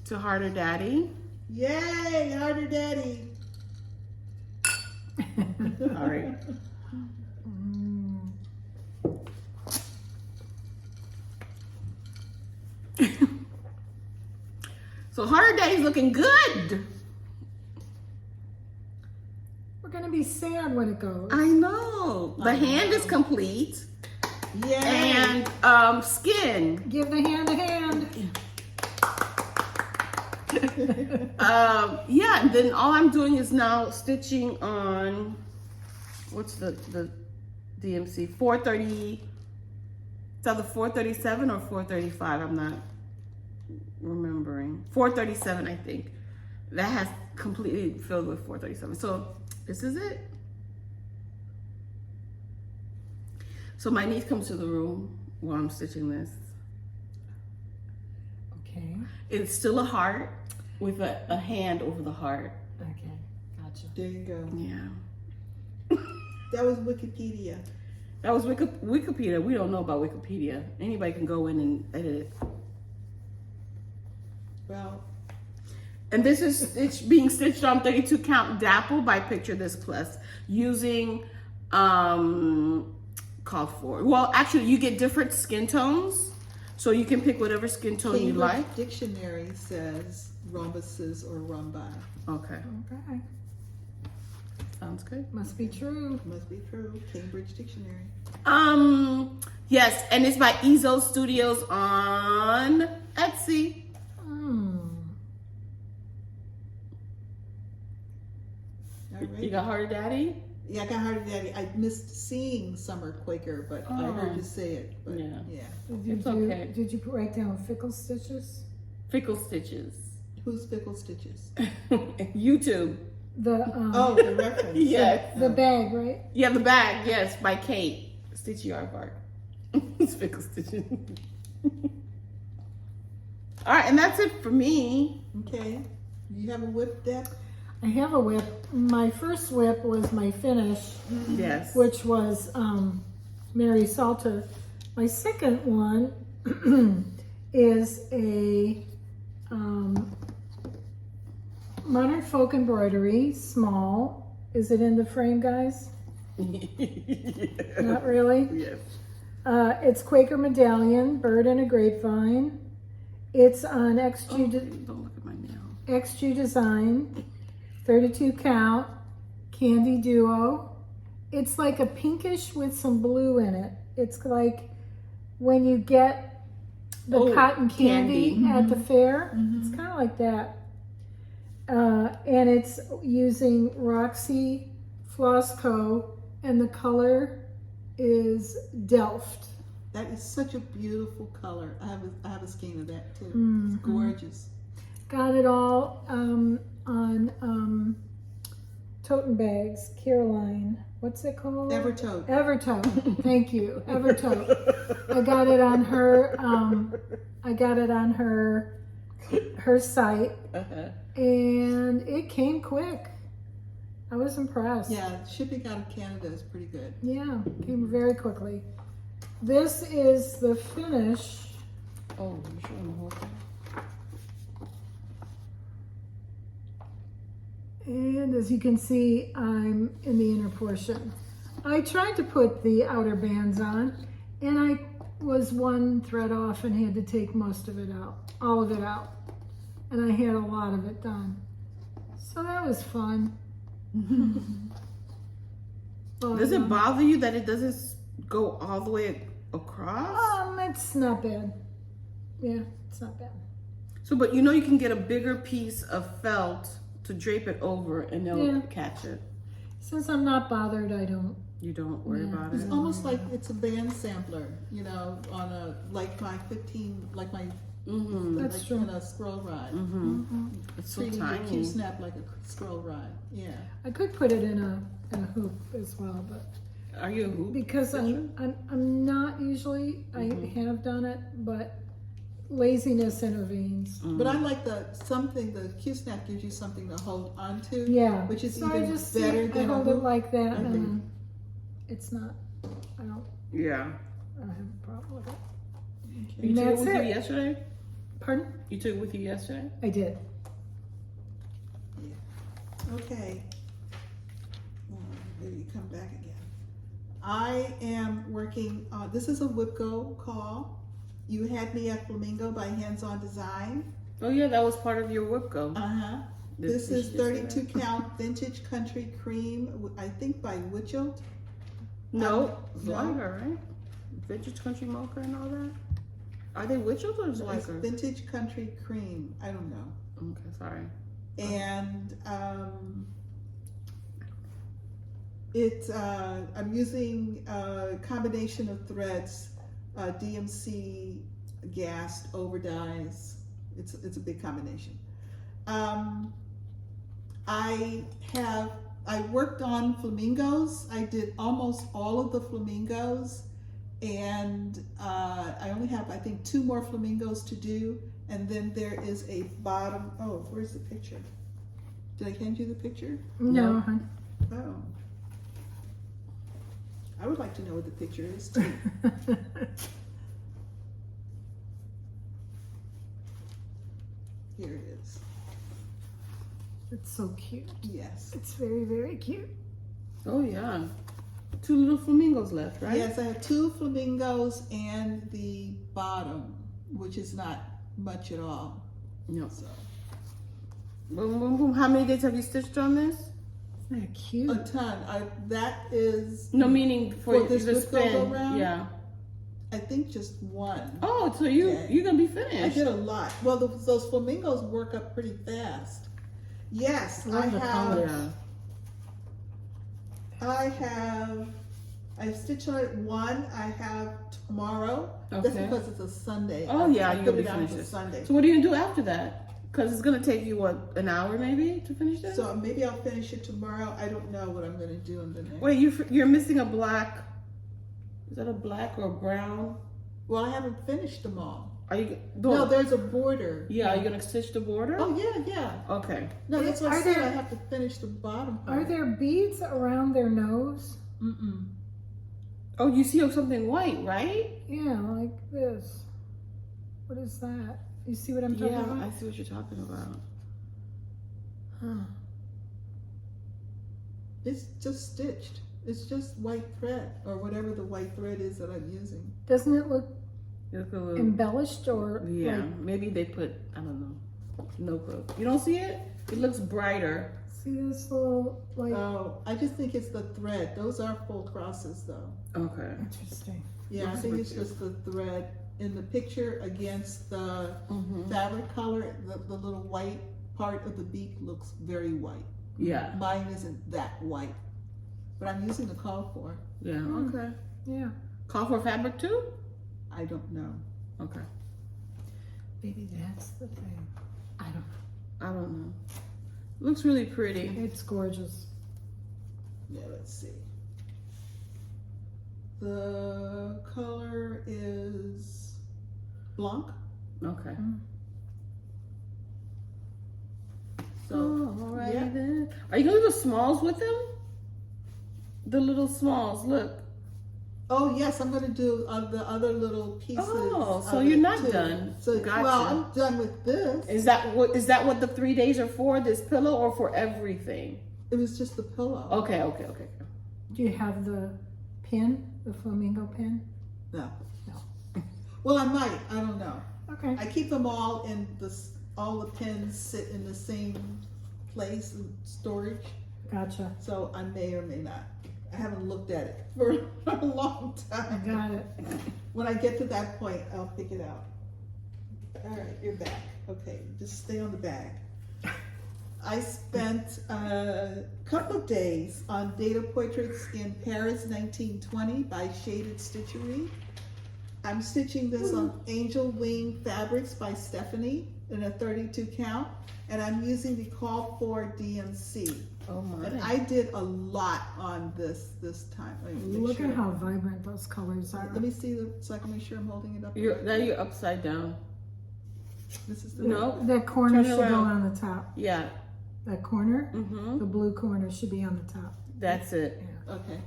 To Harder Daddy. Yay, Harder Daddy. All right. So Harder Daddy's looking good. We're gonna be sad when it goes. I know. The hand is complete. Yay. And skin. Give the hand a hand. Yeah, and then all I'm doing is now stitching on, what's the DMC? 430, it's either 437 or 435, I'm not remembering. 437, I think. That has completely filled with 437. So this is it. So my niece comes to the room while I'm stitching this. Okay. It's still a heart with a hand over the heart. Okay. Gotcha. There you go. Yeah. That was Wikipedia. That was Wikipedia. We don't know about Wikipedia. Anybody can go in and edit it. Well, And this is being stitched on 32 count dapple by Picture This Plus using called for. Well, actually, you get different skin tones, so you can pick whatever skin tone you like. Cambridge Dictionary says rhombuses or rhombi. Okay, Okay. sounds good. Must be true. Must be true. Cambridge Dictionary. Yes, and it's by Eezos Studios on Etsy. All right. You got Harder Daddy? Yeah, I got Harder Daddy. I missed seeing Summer Quaker, but I heard you say it. But Yeah. Did okay. Did you write down Fickle Stitches? Fickle Stitches. Who's Fickle Stitches? YouTube. The Oh, the reference. Yes. the bag, right? Yeah, the bag, yes, by Kate. Stitchy Aardvark. It's Fickle Stitches. All right, and that's it for me. Okay. You have a whip deck? I have a whip. My first whip was my finish, Yes. which was Mary Salter. My second one is a Modern Folk Embroidery, small. Is it in the frame, guys? Yeah. Not really. Yes. It's Quaker Medallion, Bird and a Grapevine. It's on XG, Don't look at my nail. XG Design, 32 count, Candy Duo. It's like a pinkish with some blue in it. It's like when you get the cotton candy at the fair. It's kind of like that. And it's using Roxy Floss Co. And the color is Delft. That is such a beautiful color. I have a skein of that too. It's gorgeous. got it all on tote bags. Caroline, what's it called? Evertote. Evertote. Thank you, Evertote. I got it on her. I got it on her site, and it came quick. I was impressed. Yeah, shipping out of Canada is pretty good. Yeah, came very quickly. This is the finish. Oh, you showing the whole thing? And as you can see, I'm in the inner portion. I tried to put the outer bands on, and I was one thread off and had to take most of it out, all of it out. And I had a lot of it done. So that was fun. But, Does it bother you that it doesn't go all the way across? It's not bad. Yeah, it's not bad. So, but you know you can get a bigger piece of felt to drape it over and they'll catch it. Since I'm not bothered, I don't. You don't worry about It's it? almost like it's a band sampler, you know, on a, like my 15, like my, That's like true. in a scroll rod. It's so Treating your tiny. Q-snap like a scroll rod, yeah. I could put it in a hoop as well, but Are you a hoop? because I'm not usually. I have done it, but laziness intervenes. But I like the Q-snap gives you something to hold onto. Yeah, Which is so even I just better than I a hold it hoop. like that, I think. and it's not. I don't Yeah. have a problem with it. You And took it that's with you it. yesterday? Pardon? You took it with you yesterday? I did. Okay. Maybe you come back again. I am working on, this is a WIPCO call. You had me at Flamingo by Hands-On Design. Oh yeah, that was part of your WIPCO. Uh-huh. This is 32 count vintage country cream, I think by Witchelt. No, no. Zwiger, right? Vintage Country Mocha and all that? Are they Witchels or It's Zwiger? vintage country cream, I don't know. Okay, sorry. And I'm using a combination of threads, DMC, gassed, over dyes. It's a big combination. I worked on flamingos. I did almost all of the flamingos, and I only have, I think, 2 more flamingos to do. And then there is a bottom. Oh, where's the picture? Did I hand you the picture? No. Oh. I would like to know what the picture is too. Here it is. It's so cute. Yes. It's very, very cute. Oh yeah. 2 little flamingos left, right? Yes, I have 2 flamingos and the bottom, which is not much at all. No. So Boom, boom, boom. How many days have you stitched on this? Isn't that cute? a ton. That is, No, meaning for this the whip go spin. around? Yeah. I think, just 1. Oh, so you're gonna be finished. I did a lot. Well, those flamingos work up pretty fast. Yes, Love I the have. colors. Yeah. I've stitched on it 1. I have tomorrow. That's Okay. because it's a Sunday. Oh yeah, I you're put gonna be it on finished. for this. Sunday. So what are you gonna do after that? Because it's gonna take you what, an hour maybe to finish this? So maybe I'll finish it tomorrow. I don't know what I'm going to do in the next. Wait, you're missing a black. Is that a black or a brown? Well, I haven't finished them all. Are you? No, there's a border. Yeah, are you gonna stitch the border? Oh yeah. Okay. No, that's what I Are said. there- I have to finish the bottom part. Are there beads around their nose? Mm-mm. Oh, you see something white, right? Yeah, like this. What is that? You see what I'm talking Yeah, about? I see what you're talking about. Huh. It's just stitched. It's just white thread or whatever the white thread is that I'm using. Doesn't it look You look a little. embellished or Yeah, like, maybe they put, I don't know, no clue. You don't see it? It looks brighter. see this little like Oh, I just think it's the thread. Those are full crosses though. Okay. interesting. Yeah, I Looks think like it's it. just the thread in the picture against the Mm-hmm. fabric color. The little white part of the beak looks very white. Yeah. Mine isn't that white, but I'm using the call for. Yeah. Hmm. Okay. Yeah. Call for fabric too? I don't know. Okay. Maybe that's the thing. I I don't know. Looks really pretty. It's gorgeous. Yeah, let's see. The color is Blanc. Okay. Mm. So, yeah. then. Are you gonna do the smalls with them? The little smalls, look. Oh yes, I'm going to do the other little pieces. Oh, so of you're it, not too. done. So Gotcha. well, I'm done with this. Is that what the 3 days are for? This pillow or for everything? It was just the pillow. Okay. Do you have the pin, the flamingo pin? No. No. Well, I might. I don't know. Okay. I keep them all in all the pins sit in the same place in storage. Gotcha. So I may or may not. I haven't looked at it for a long I time. got it. When I get to that point, I'll pick it out. All right, you're back. Okay, just stay on the bag. I spent a couple of days on data portraits in Paris 1920 by Shaded Stitchery. I'm stitching this on Angel Wing Fabrics by Stephanie in a 32 count, and I'm using the Call for DMC. Oh my. And I did a lot on this time. Let me make Look sure. at how vibrant those colors are. Let me see so I can make sure I'm holding it up. You're upside down. This is the No. That corner Turn should go around. on the top. Yeah. That corner, Mm-hmm. the blue corner should be on the top. That's it. Okay.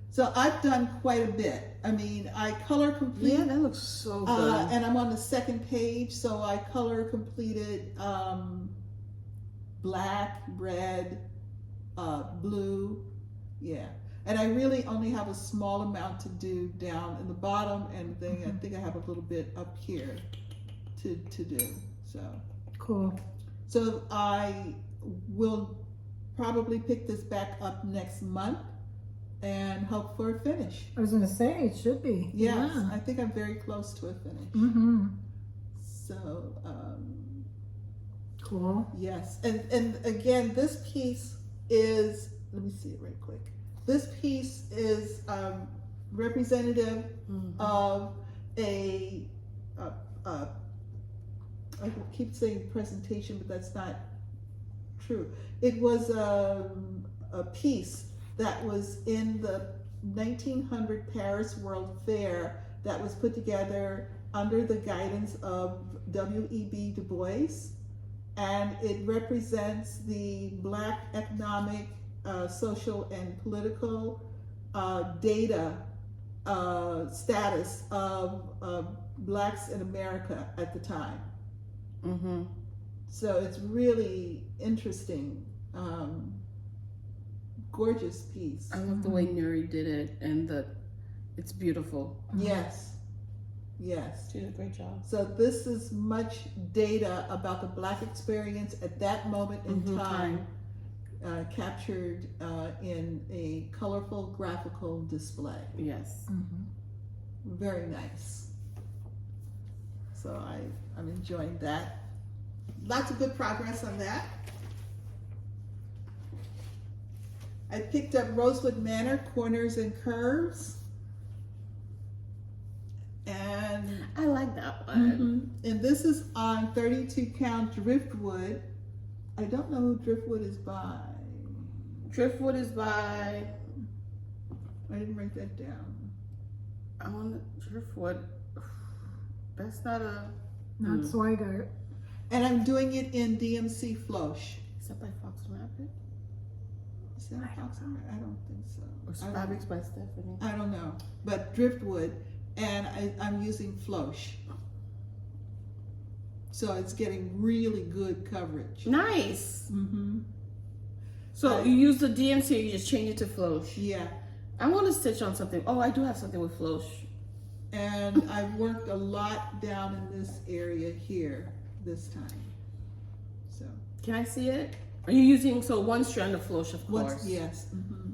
So I've done quite a bit. I mean, I color complete. Yeah, that looks so good. And I'm on the second page, so I color completed black, red, blue, yeah. And I really only have a small amount to do down in the bottom, and then I think I have a little bit up here to do. So Cool. So I will probably pick this back up next month and hope for a finish. I was gonna say it should be. Yes, Yeah. I think I'm very close to a finish. Mm-hmm. So, Cool. yes. And again, this piece is, let me see it right quick. This piece is representative of I keep saying presentation, but that's not true. It was a piece that was in the 1900 Paris World Fair that was put together under the guidance of W.E.B. Du Bois, and it represents the Black economic, social, and political data status of Blacks in America at the time. Mm-hmm. So it's really interesting, gorgeous piece. I love the way Nuri did it, and it's beautiful. Yes, yes. She did a great job. So this is much data about the Black experience at that moment in time, captured in a colorful graphical display. Yes. Mm-hmm. Very nice. So I'm enjoying that. Lots of good progress on that. I picked up Rosewood Manor, Corners and Curves. And I like that one. and this is on 32 count driftwood. I don't know who driftwood is by. Driftwood is by, I didn't write that down. I want Driftwood. That's not a. Not Zweigart. And I'm doing it in DMC Floche. Is that by Fox Rabbit? Is that a Fox? I don't think so. Or Fabrics by Stephanie? I don't know. But driftwood, and I'm using Floche. So it's getting really good coverage. Nice. Mm-hmm. So you use the DMC, or you just change it to Floche? Yeah. I want to stitch on something. Oh, I do have something with Floche. And I've worked a lot down in this area here this time. So. Can I see it? Are you using, so one strand of Floche, of course? Yes. Mm-hmm.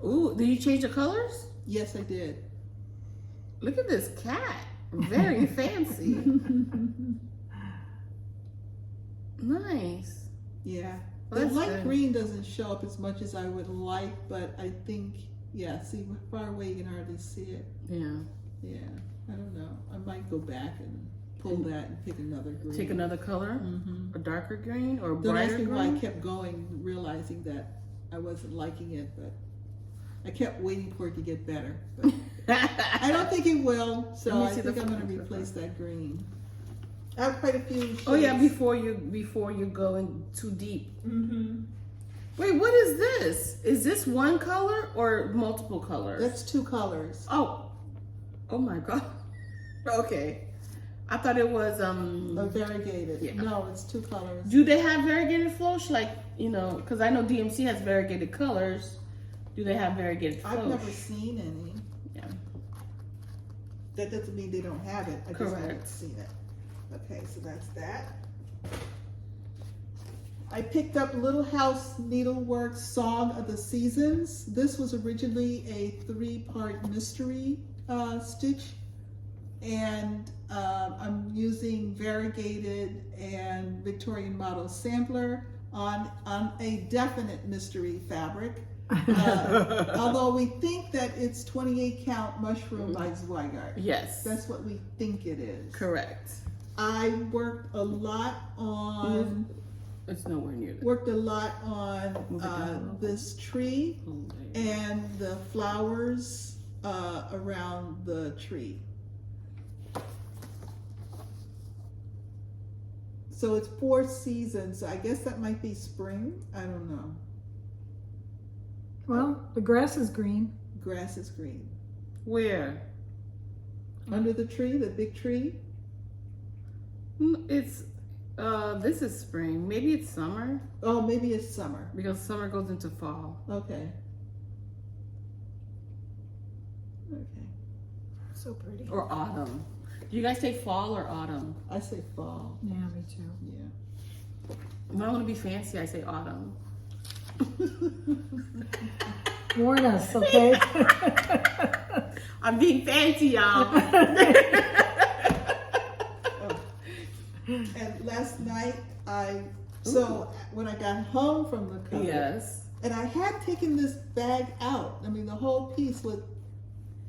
Ooh, did you change the colors? Yes, I did. Look at this cat. Very fancy. Nice. Yeah. Well, The that's light good. green doesn't show up as much as I would like, but I think, yeah, see, far away you can hardly see it. Yeah. Yeah, I don't know. I might go back and pull that and pick another green. Take another color, a darker green or a Don't brighter ask me green. why I kept going, realizing that I wasn't liking it, but I kept waiting for it to get better. But I don't think it will, so I think I'm going to replace that green. I have quite a few shades. Oh yeah, before you go in too deep. Wait, what is this? Is this one color or multiple colors? That's 2 colors. Oh my God. Okay, I thought it was Variegated. Yeah. No, it's 2 colors. Do they have variegated floss? Like, you know, because I know DMC has variegated colors. Do they have variegated floss? I've never seen any. Yeah. That doesn't mean they don't have it. I just Correct. haven't seen it. Okay, so that's that. I picked up Little House Needleworks Song of the Seasons. This was originally a 3-part mystery stitch, and I'm using variegated and Victorian model sampler on a definite mystery fabric. Although we think that it's 28 count mushroom by Zweigart. Yes. That's what we think it is. Correct. I worked a lot on It's nowhere near that. worked a lot on this tree and the flowers around the tree. So it's 4 seasons. I guess that might be spring. I don't know. Well, the grass is green. Grass is green. Where? Under the tree, the big tree. It's this is spring. Maybe it's summer Oh, maybe it's summer. because summer goes into fall. Okay. Okay. So pretty. Or autumn. Do you guys say fall or autumn? I say fall. Yeah, me too. Yeah. If I want to be fancy, I say autumn. Warn us, okay? I'm being fancy, y'all. And last night when I got home from the cover, Yes. and I had taken this bag out. I mean, the whole piece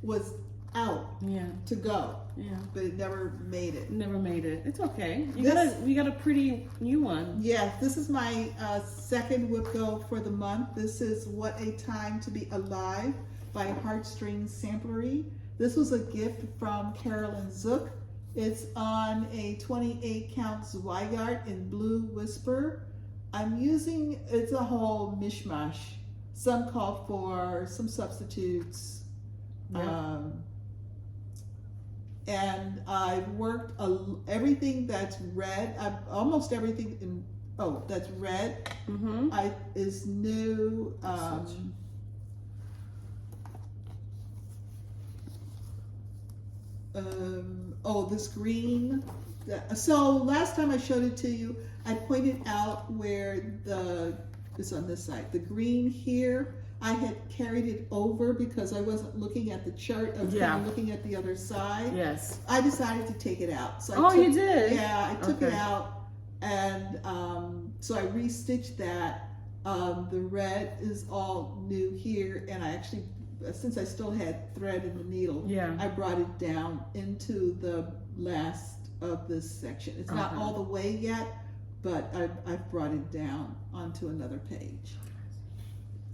was out Yeah. to go, Yeah. but it never made it. Never made it. It's okay. This- We got a pretty new one. Yes, this is my second whip go for the month. This is What a Time to Be Alive by Heartstring Samplery. This was a gift from Carolyn Zook. It's on a 28 count Zweigart in Blue Whisper. It's a whole mishmash. Some call for some substitutes. Yeah. And I've worked everything that's red. Almost everything that's red is new. This green. So last time I showed it to you, I pointed out where it's on this side. The green here, I had carried it over because I wasn't looking at the chart. I was kind of looking at the other side. Yes. I decided to take it out. So You did? Yeah, I took it Okay. out, and so I restitched that. The red is all new here, and I actually, since I still had thread in the needle, I brought it down into the last of this section. It's not all the way yet, but I've brought it down onto another page.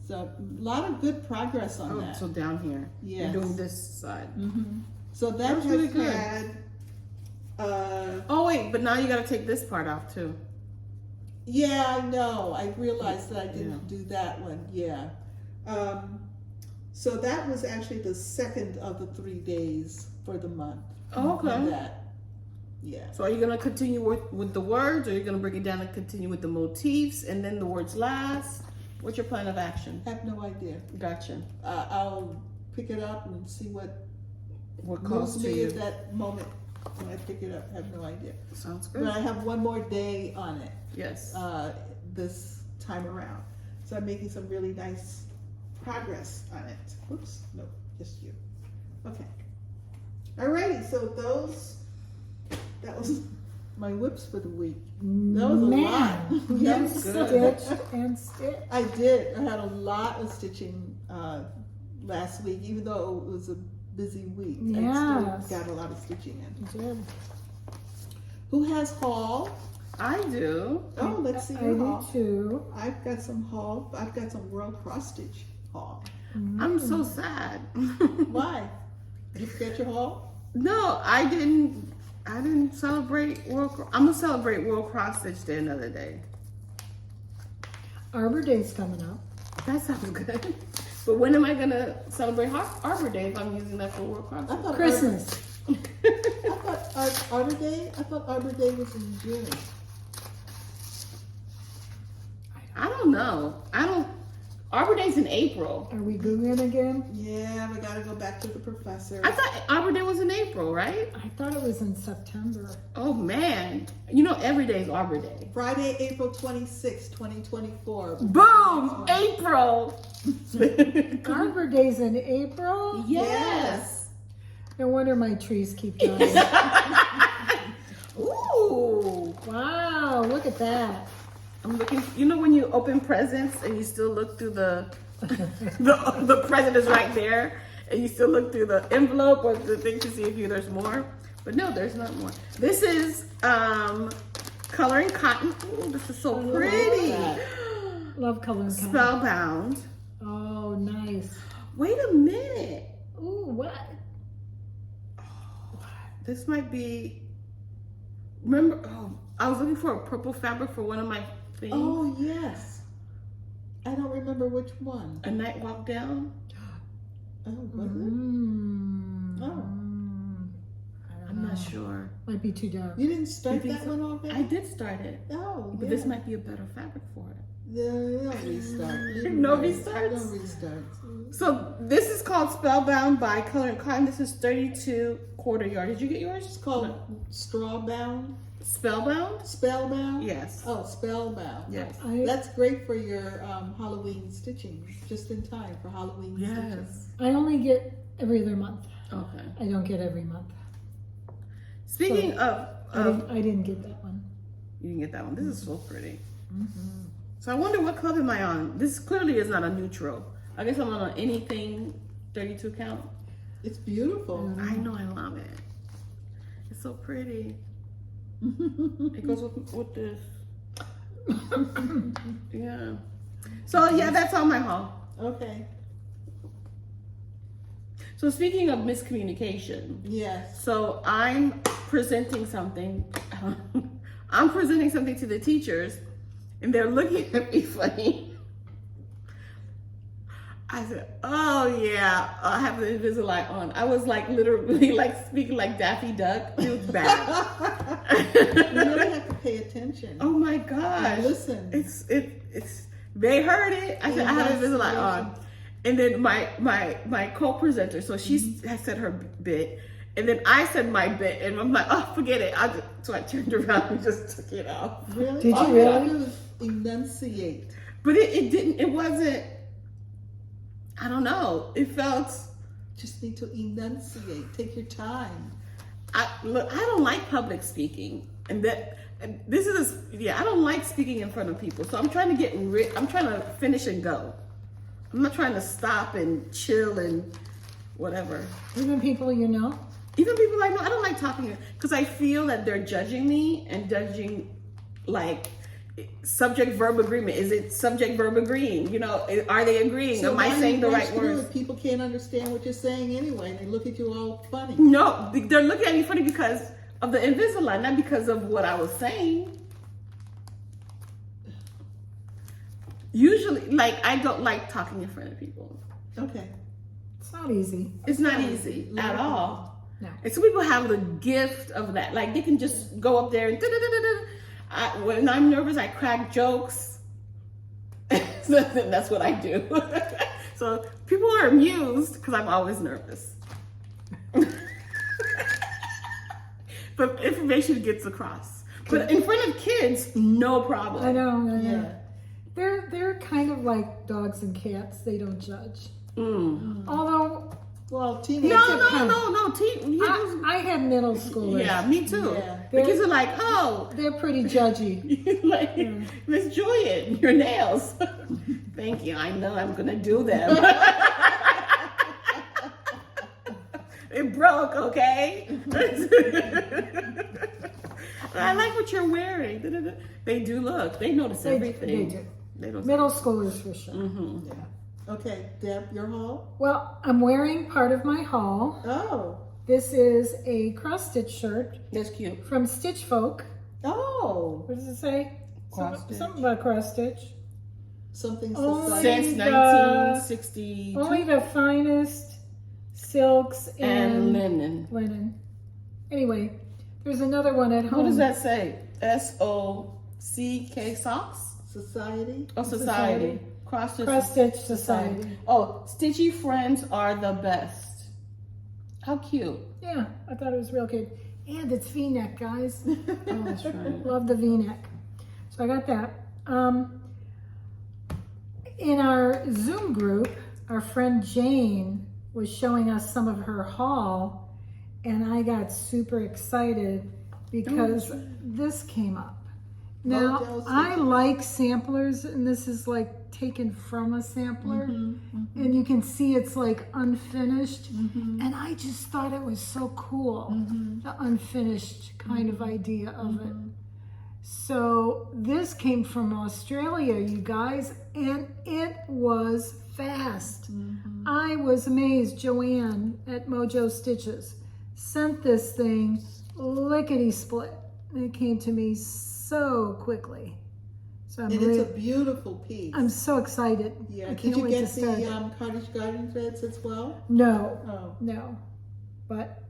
So a lot of good progress on that. So down here. Yes. You're doing this side. So that That's has really good. had. Oh wait, but now you got to take this part off too. Yeah, I know. I realized that I didn't do that one. Yeah. So that was actually the second of the 3 days for the month. Oh, okay. On that. Yeah. So are you going to continue with the words, or are you going to bring it down and continue with the motifs and then the words last? What's your plan of action? Have no idea. Gotcha. I'll pick it up and see what calls moves to me you? at that moment when I pick it up. Have no idea. Sounds good. But I have one more day on it. Yes. This time around. So I'm making some really nice progress on it. Oops, no, just you. Okay. Alrighty, so that was my whips for the week. That was a lot. You That's good. stitched and stitched. I did. I had a lot of stitching last week, even though it was a busy week. I Yes. still got a lot of stitching in. You did. Who has haul? I do. Oh, let's see I your do haul. too. I've got some haul. I've got some World Cross Stitch haul. I'm so sad. Why? Did you forget your haul? No, I didn't celebrate I'm gonna celebrate World Cross Stitch Day another day. Arbor Day's coming up. That sounds good. But when am I gonna celebrate Arbor Day if I'm using that for World Cross I Stitch? thought Christmas. I thought Arbor Day was in June. I don't know. Arbor Day's in April. Are we Googling again? Yeah, we gotta go back to the professor. I thought Arbor Day was in April, right? I thought it was in September. Oh man. You know every day is Arbor Day. Friday, April 26, 2024. Boom! April! Arbor Day's in April? Yes. No wonder my trees keep dying. Ooh. Wow, look at that. I'm looking, you know when you open presents and you still look through the the present is right there and you still look through the envelope or the thing to see if there's more. But no, there's not more. This is coloring cotton. Ooh, this is so pretty. Love color and cotton. Spellbound. Oh, nice. Wait a minute. Ooh, what? This might be, remember, I was looking for a purple fabric for one of my things. Oh, yes. I don't remember which one. A Night Walk Down. Oh, was it? Oh. I'm not sure. Might be too dark. You didn't start You think that so? one already? I did start it. Oh, But yeah. this might be a better fabric for it. No restart. No restarts? No restarts. So this is called Spellbound by Color and Cotton. This is 32/4 yard. Did you get yours? It's called Strawbound. Spellbound? Spellbound? Yes. Oh, Spellbound. Yes. That's great for your Halloween stitching. Just in time for Halloween stitching. Yes. I only get every other month. Okay. I don't get every month. Speaking of I didn't get that one. you didn't get that one. This is so pretty. So I wonder what color am I on? This clearly is not a neutral. I guess I'm on anything 32 count. It's beautiful. I know, I love it. It's so pretty. It goes with this. Yeah. So yeah, that's all my haul. Okay. So speaking of miscommunication, Yes. so I'm presenting something. I'm presenting something to the teachers, and they're looking at me funny. I said, "Oh yeah, I have the Invisalign on." I was like literally like speaking like Daffy Duck. It was bad. You really have to pay attention. Oh my gosh! Listen. It's they heard it. I said I have Invisalign on, and then my co-presenter. So she has said her bit, and then I said my bit, and I'm like, oh, forget it. So I turned around and just took it off. Really? Did you All really? have to do is enunciate. But it didn't. It wasn't. I don't know. It felt. Just need to enunciate. Take your time. I don't like public speaking, and this is I don't like speaking in front of people. So I'm trying to I'm trying to finish and go. I'm not trying to stop and chill and whatever. Even people you know? Even people I know, I don't like talking because I feel that they're judging me and judging like subject verb agreement. Is it subject verb agreeing? You know, are they agreeing? So Am I why saying the you right screw words? it? People can't understand what you're saying anyway. They look at you all funny. No, they're looking at me funny because of the Invisalign, not because of what I was saying. Usually, like, I don't like talking in front of people. Okay. It's not easy. It's not easy at all. No. And some people have the gift of that. Like, they can just go up there and da-da-da-da-da. When I'm nervous, I crack jokes. That's what I do. So people are amused because I'm always nervous. But information gets across. But in front of kids, no problem. I know. Yeah. They're kind of like dogs and cats. They don't judge. Although Well, teenagers. No. I had middle schoolers. Yeah, me too. Yeah. The kids are like, oh, They're pretty judgy. like, Miss Juliet, your nails. Thank you. I know I'm gonna do them. It broke, okay? I like what you're wearing. They do look. They notice everything. They do. They notice Middle schoolers for sure. Mm-hmm. Yeah. Okay, Deb, your haul? Well, I'm wearing part of my haul. Oh. This is a cross-stitch shirt. That's cute. From Stitch Folk. Oh. What does it say? Cross-stitch. Something about cross-stitch. Something Only society. Since 1962. Only the finest silks and and linen. Anyway, there's another one at home. What does that say? SOCK socks? Society. Oh, society. Cross-stitch society. Oh, stitchy friends are the best. How cute. Yeah, I thought it was real cute. And it's V-neck, guys. Oh, that's right. Love the V-neck. So I got that. In our Zoom group, our friend Jane was showing us some of her haul, and I got super excited because this came up. Now, I like samplers, and this is like taken from a sampler, and you can see it's like unfinished, and I just thought it was so cool, the unfinished kind of idea of it. So this came from Australia, you guys, and it was fast. I was amazed. Joanne at Mojo Stitches sent this thing lickety-split. It came to me so quickly. So And it's a beautiful piece. I'm so excited. Yeah. I Did can't you wait get to start. the cottage garden threads as well? No, Oh. no, but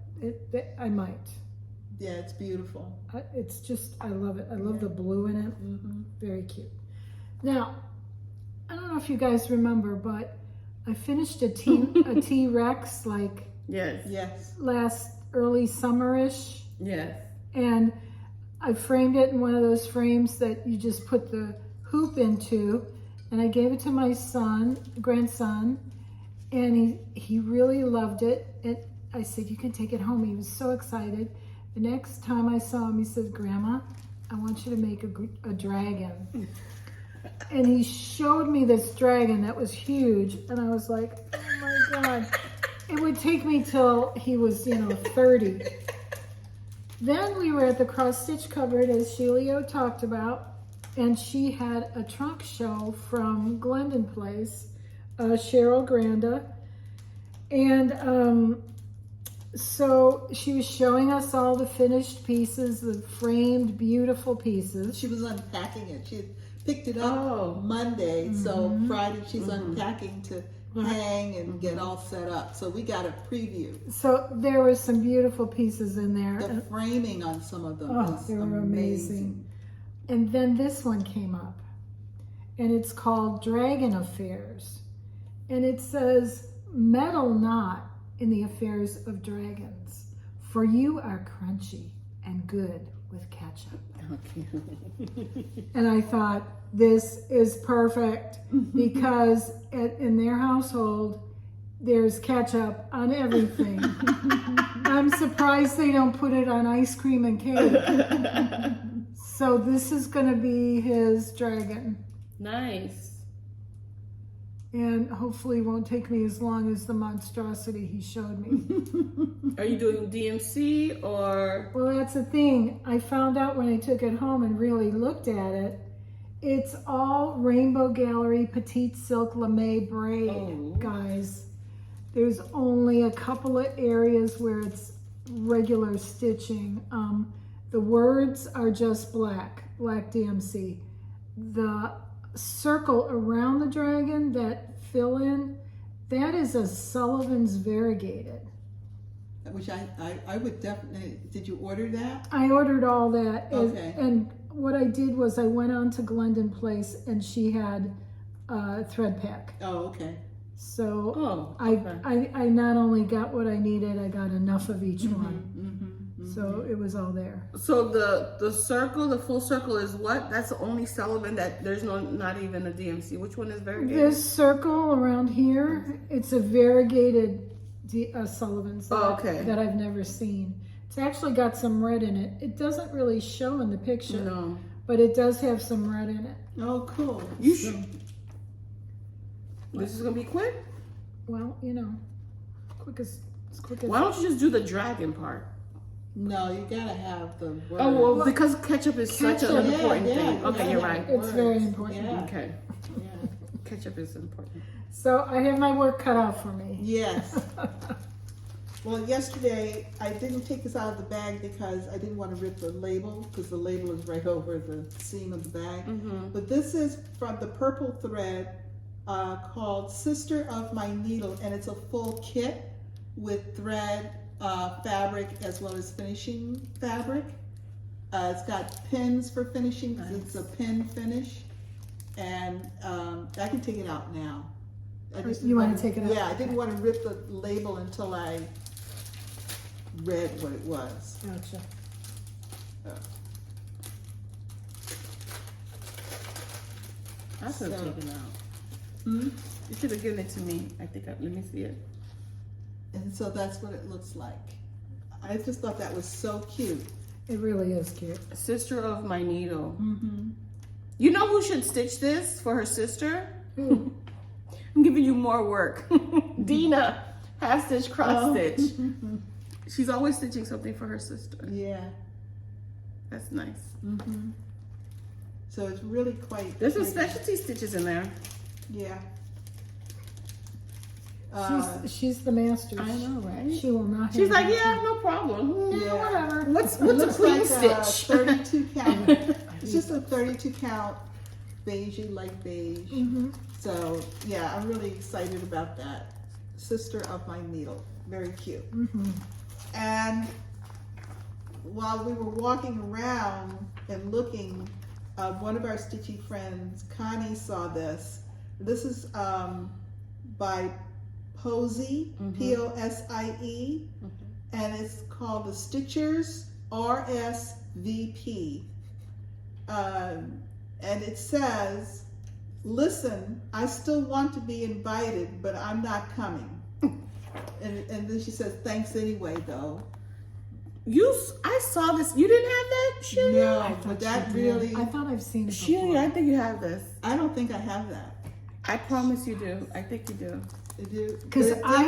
I might. Yeah, it's beautiful. It's just, I love it. I love the blue in it. Very cute. Now, I don't know if you guys remember, but I finished a T-Rex like Yes. last early summerish, Yes. and I framed it in one of those frames that you just put the hoop into, and I gave it to my grandson, and he really loved it. And I said, you can take it home. He was so excited. The next time I saw him, he said, Grandma, I want you to make a dragon. And he showed me this dragon that was huge, and I was like, oh my God. It would take me till he was, 30. Then we were at the cross stitch cupboard, as Shelia talked about, and she had a trunk show from Glendon Place, Cheryl Granda. And so she was showing us all the finished pieces, the framed, beautiful pieces. She was unpacking it. She had picked it up Monday, so Friday she's unpacking to hang and get all set up. So we got a preview. So there were some beautiful pieces in there. The framing on some of them was they were amazing. And then this one came up, and it's called Dragon Affairs. And it says, meddle not in the affairs of dragons, for you are crunchy and good with ketchup. And I thought, this is perfect, because in their household, there's ketchup on everything. I'm surprised they don't put it on ice cream and cake. So this is going to be his dragon. Nice. And hopefully it won't take me as long as the monstrosity he showed me. Are you doing DMC or? Well, that's the thing. I found out when I took it home and really looked at it, it's all Rainbow Gallery Petite Silk Lame braid, guys. There's only a couple of areas where it's regular stitching. The words are just black DMC. The circle around the dragon, that fill in, that is a Sullivan's variegated. Which I would definitely, did you order that? I ordered all that. Okay. And what I did was I went on to Glendon Place, and she had thread pack. Oh, okay. So I not only got what I needed, I got enough of each one. So it was all there. So the circle, the full circle is what? That's the only Sullivan that there's not even a DMC. Which one is variegated? This circle around here, it's a variegated Sullivan's that I've never seen. It's actually got some red in it. It doesn't really show in the picture, but it does have some red in it. Oh, cool. You should. This is gonna be quick. Well, quick as Why don't you just do the dragon part? No, you gotta have the words. Oh, well, because ketchup is such an Ketchup, important yeah, thing. yeah, Okay, yeah. you're right. It's very important. Yeah. Okay. Yeah. Ketchup is important. So I have my work cut out for me. Yes. Well, yesterday I didn't take this out of the bag because I didn't want to rip the label, because the label is right over the seam of the bag. But this is from the purple thread called Sister of My Needle, and it's a full kit with thread, fabric, as well as finishing fabric. It's got pins for finishing because it's a pin finish, and I can take it out now. I just You want to take it out? Yeah, I didn't want to rip the label until I read what it was. Gotcha. I should have So- taken it out. You should have given it to me. I think, let me see it. And so that's what it looks like. I just thought that was so cute. It really is cute. Sister of My Needle. You know who should stitch this for her sister? Ooh. I'm giving you more work. Dina, half stitch, cross stitch. She's always stitching something for her sister. Yeah. That's nice. So it's really quite There's some pretty. specialty stitches in there. Yeah. She's the master. I know, right? She will not. She's have like, it. yeah, no problem. Yeah. Whatever. What's It a looks clean like a stitch? 32 count. It's just a 32 count beigey, light beige. So yeah, I'm really excited about that. Sister of My Needle, very cute. And while we were walking around and looking, one of our stitchy friends, Connie, saw this. This is by Posie, P-O-S-I-E, and it's called the Stitchers RSVP. And it says, listen, I still want to be invited, but I'm not coming. And then she says, thanks anyway, though. I saw this. You didn't have that, Shelia? No, but that really, I thought I've seen it Shelia, before. I think you have this. I don't think I have that. I promise you do. I think you do. Because I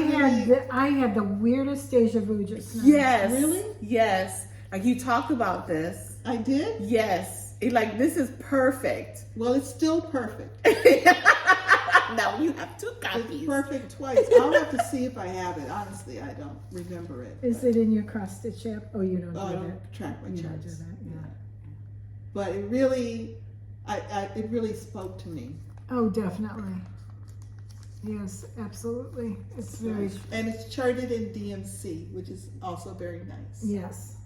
had the weirdest deja vu just now. Yes. Really? Yes. Like you talked about this. I did? Yes. Like this is perfect. Well, it's still perfect. Now you have two It's copies. perfect twice. I'll have to see if I have it. Honestly, I don't remember it. Is it in your cross stitch app? Oh, you don't Oh, I do don't that. track my You don't do charts. that. Yeah. But it really, it really spoke to me. Oh, definitely. Yes, absolutely. It's very. And it's charted in DMC, which is also very nice. Yes.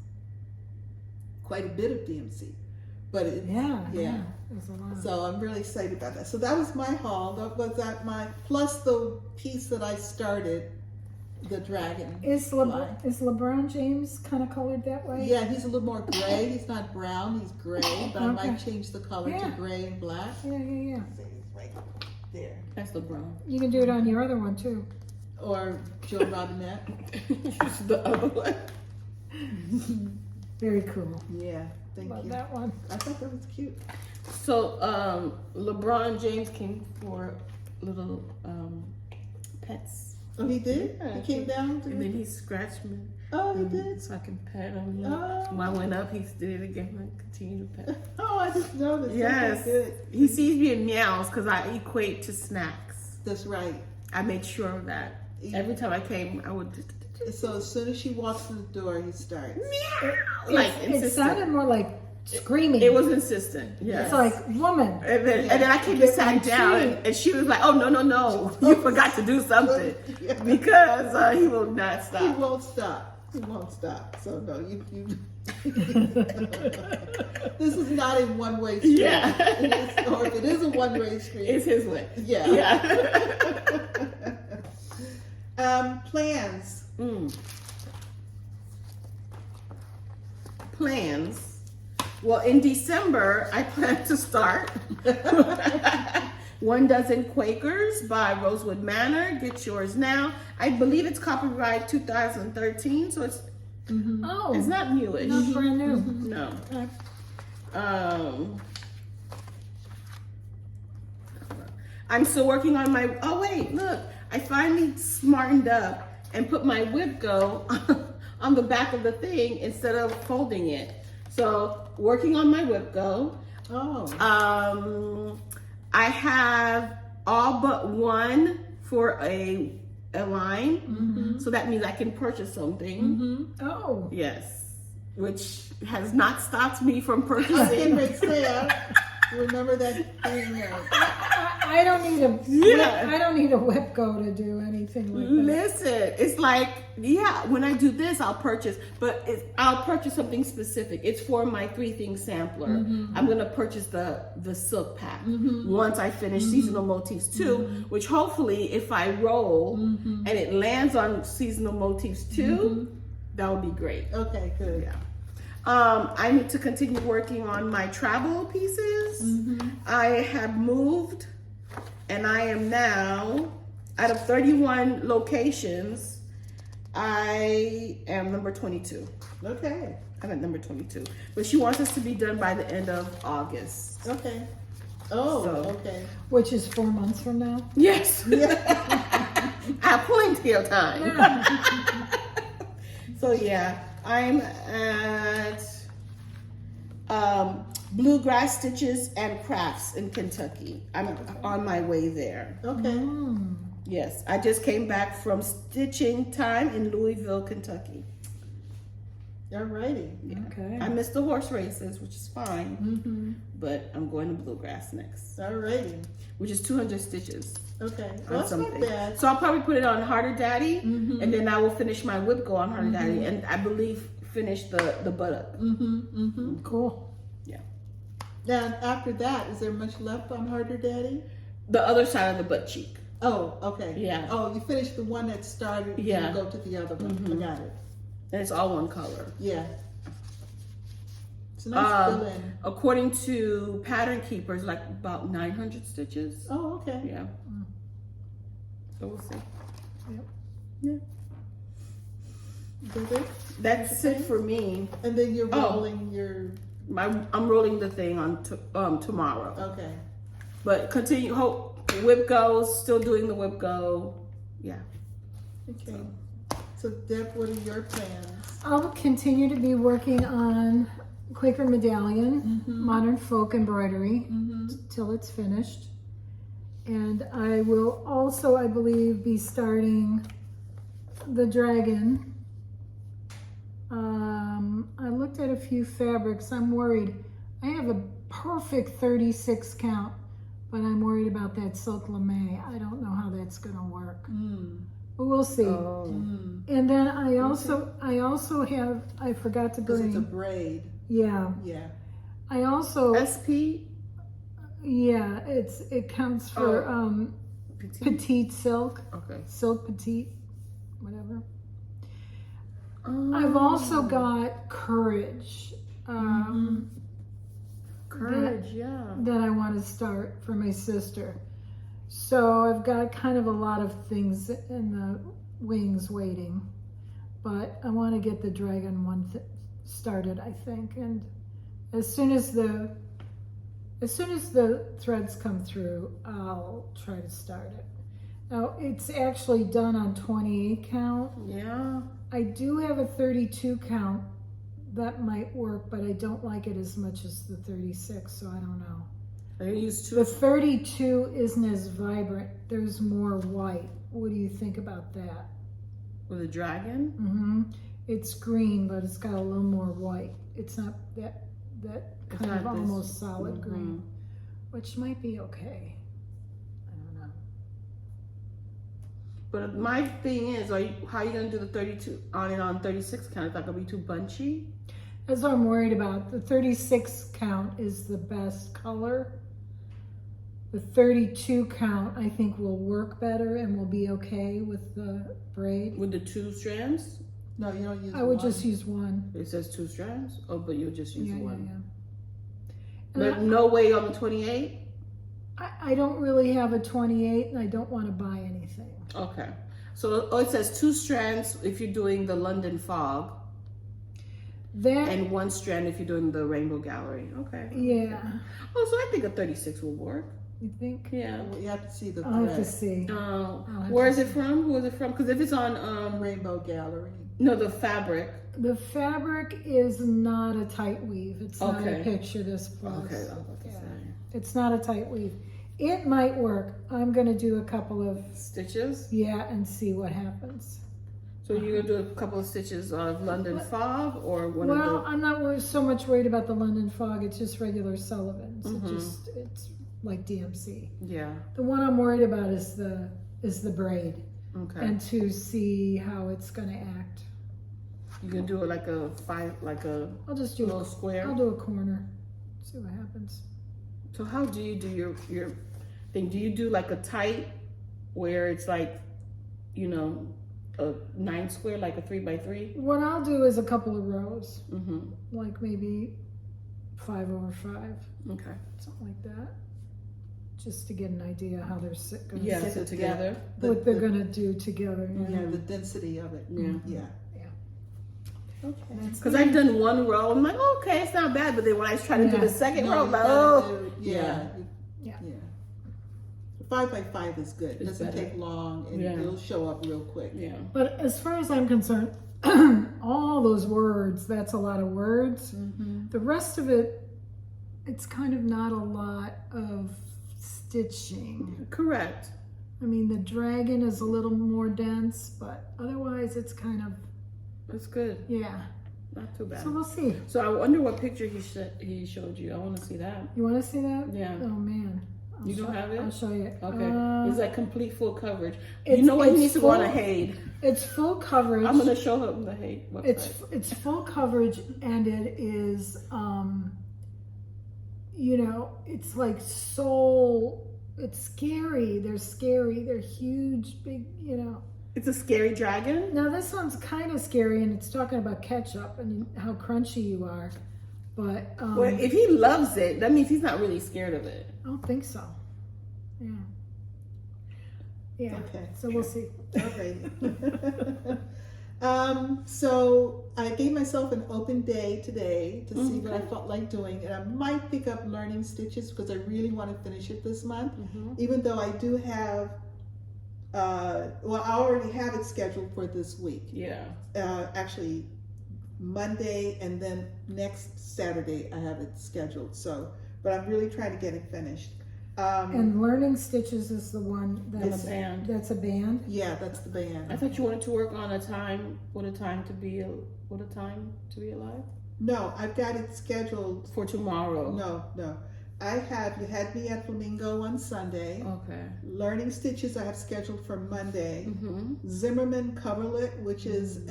Quite a bit of DMC. But it, Yeah. There's a lot. So I'm really excited about that. So that was my haul. That was plus the piece that I started, the dragon. Is LeBron James kind of colored that way? Yeah, he's a little more gray. He's not brown, he's gray, but I Okay. might change the color to Yeah. gray and black. Yeah. He's right there. That's LeBron. You can do it on your other one too. Or Joe Robinette. That's the other one. Very cool. Yeah, thank Love you. that one. I thought that was cute. So LeBron James came for little pets. Oh, he did? Yeah. He came down to And then he scratched me. Oh, he did? So I can pet him. Oh. When I went up, he did it again. I continued to pet. Oh, I just noticed. Yes. Okay, good. He sees me in meows because I equate to snacks. That's right. I made sure of that. Every time I came, I would just So as soon as she walks through the door, he starts. meow. Like It insistent. sounded more like screaming. It was insistent. Yes. It's like, woman. And then I came and sat down, and she was like, "Oh no, you forgot to do something," Yeah. because he will not He stop. won't stop. He won't stop. So no, you. This is not a one-way street. Yeah. Or if it is a one-way street. It's his way. Yeah. Yeah. Plans. Plans. Well, in December, I plan to start 1 Dozen Quakers by Rosewood Manor. Get yours now. I believe it's copyright 2013, so it's Oh, it's not newish. not brand new. No. I'm still working on my, oh wait, look, I finally smartened up and put my whip go on the back of the thing instead of folding it. So working on my whip go. Oh. I have all but one for a line. So that means I can purchase something. Oh. Yes. Which has not stopped me from I purchasing. remember that thing. I don't need a Yeah. I don't need a whip go to do anything like that. Listen, it's like, yeah, when I do this, I'll purchase, but I'll purchase something specific. It's for my 3-thing sampler. I'm going to purchase the silk pack once I finish Seasonal Motifs 2, which hopefully if I roll and it lands on Seasonal Motifs 2, that would be great. Okay, good. Yeah. I need to continue working on my travel pieces. I have moved, and I am now, out of 31 locations, I am number 22. Okay. I'm at number 22. But she wants us to be done by the end of August. Okay. Oh, So. okay. Which is 4 months from now. Yes. Yeah. I have plenty of time. So yeah, I'm at Bluegrass Stitches and Crafts in Kentucky. I'm on my way there. Okay. Yes, I just came back from stitching time in Louisville, Kentucky. Alrighty. Okay. I missed the horse races, which is fine, but I'm going to Bluegrass next, Alrighty. which is 200 stitches. Okay. On Well, that's something. not bad. So I'll probably put it on Harder Daddy, and then I will finish my whip go on Harder Daddy, and I believe finish the buttock. Cool. Yeah. Now, after that, is there much left on Harder Daddy? The other side of the butt cheek. Oh, okay. Yeah. Oh, you finished the one that started, Yeah. you go to the other one. I got it. And it's all one color. Yeah. It's a nice fill in. According to Pattern Keepers, like about 900 stitches. Oh, okay. Yeah. So we'll see. Is it? That's it for me. And then you're Oh. rolling your, I'm rolling the thing on tomorrow. okay. But continue. Whip goes. Still doing the whip go. Yeah. Okay. So, Deb, what are your plans? I'll continue to be working on Quaker Medallion, Modern Folk Embroidery, till it's finished. And I will also, I believe, be starting the Dragon. I looked at a few fabrics. I'm worried. I have a perfect 36 count, but I'm worried about that silk lame. I don't know how that's going to work. But we'll see. And then I also have, I forgot to Because bring. it's a braid. Yeah. Yeah. I also, SP. yeah, it counts for petite silk, Okay. silk petite, whatever. I've also got Courage. Courage. Yeah. That I want to start for my sister. So I've got kind of a lot of things in the wings waiting, but I want to get the Dragon one started, I think. And as soon as the threads come through, I'll try to start it. Now it's actually done on 28 count. Yeah. I do have a 32 count that might work, but I don't like it as much as the 36, so I don't know. I use The two. 32 isn't as vibrant. There's more white. What do you think about that? With a dragon. It's green, but it's got a little more white. It's not that kind of not this- almost solid green, which might be okay. I don't know. But my thing is, how are you gonna do the 32 on 36 count? Is that gonna be too bunchy? That's what I'm worried about. The 36 count is the best color. The 32 count, I think, will work better and will be okay with the braid. With the 2 strands? No, you don't use I would one. just use one. It says 2 strands? Oh, but you'll just use one. And But no way on the 28? I don't really have a 28 and I don't want to buy anything. Okay. So it says 2 strands if you're doing the London Fog, That, and 1 strand if you're doing the Rainbow Gallery. Okay. yeah. Oh, so I think a 36 will work. You think? Yeah. Well, you have to see the I'll have to thread. see. Oh, have where to is it from? Who is it from? Because if it's on Rainbow Gallery. No, the fabric. The fabric is not a tight weave. It's not a picture this plus. Okay, I was about to say. It's not a tight weave. It might work. I'm gonna do a couple of Stitches? yeah, and see what happens. So you're gonna do a couple of stitches of London Fog or one Well, of the... I'm not so much worried about the London Fog. It's just regular Sullivan's. It's like DMC. Yeah. The one I'm worried about is the braid, Okay. and to see how it's gonna act. You can do it like a I'll just do little square. I'll do a corner. See what happens. So how do you do your thing? Do you do like a tight where it's like, you know, a 9 square, like a 3x3? What I'll do is a couple of rows, Mm-hmm. like maybe 5 over 5, Okay. something like that, just to get an idea how they're going Yeah, to so together. what they're going to do together. Yeah, the density of it. Yeah. Yeah. Okay. Because I've done one row, I'm like, oh, okay, it's not bad. But then when I try to do the second row, I'm like, oh, Yeah. 5x5 is good. It It's doesn't better. take long, and Yeah. it'll show up real quick. yeah. But as far as I'm concerned, all those words, that's a lot of words. Mm-hmm. The rest of it, it's kind of not a lot of stitching. Correct. I mean, the dragon is a little more dense, but otherwise it's kind of, That's good. yeah. Not too bad. So we'll see. So I wonder what picture he showed you. I want to see that. You want to see that? Yeah. Oh man. You don't have it? I'll show you. Okay. It's like complete full coverage. You it's- know what? He it's needs to go on a full- Haid. It's full coverage. I'm gonna show him the Haid website. It's full coverage, and it is you know, it's like it's scary. They're scary. They're huge, big, you know. It's a scary dragon. Now this one's kind of scary, and it's talking about ketchup and how crunchy you are. But Well, if he loves it, that means he's not really scared of it. I don't think so. Yeah. Yeah. Okay. So we'll see. Okay. So I gave myself an open day today to see what I felt like doing, and I might pick up learning stitches because I really want to finish it this month. Even though I do have, well, I already have it scheduled for this week. Yeah. Actually, Monday and then next Saturday I have it scheduled. So, but I'm really trying to get it finished. And learning stitches is the one That's a band. That's a band. Yeah, that's the band. I thought you wanted to work on a time to be alive No, I've got it scheduled. for tomorrow. No. You had me at Flamingo on Sunday. Okay. Learning Stitches I have scheduled for Monday. Mm-hmm. Zimmerman Coverlet, which is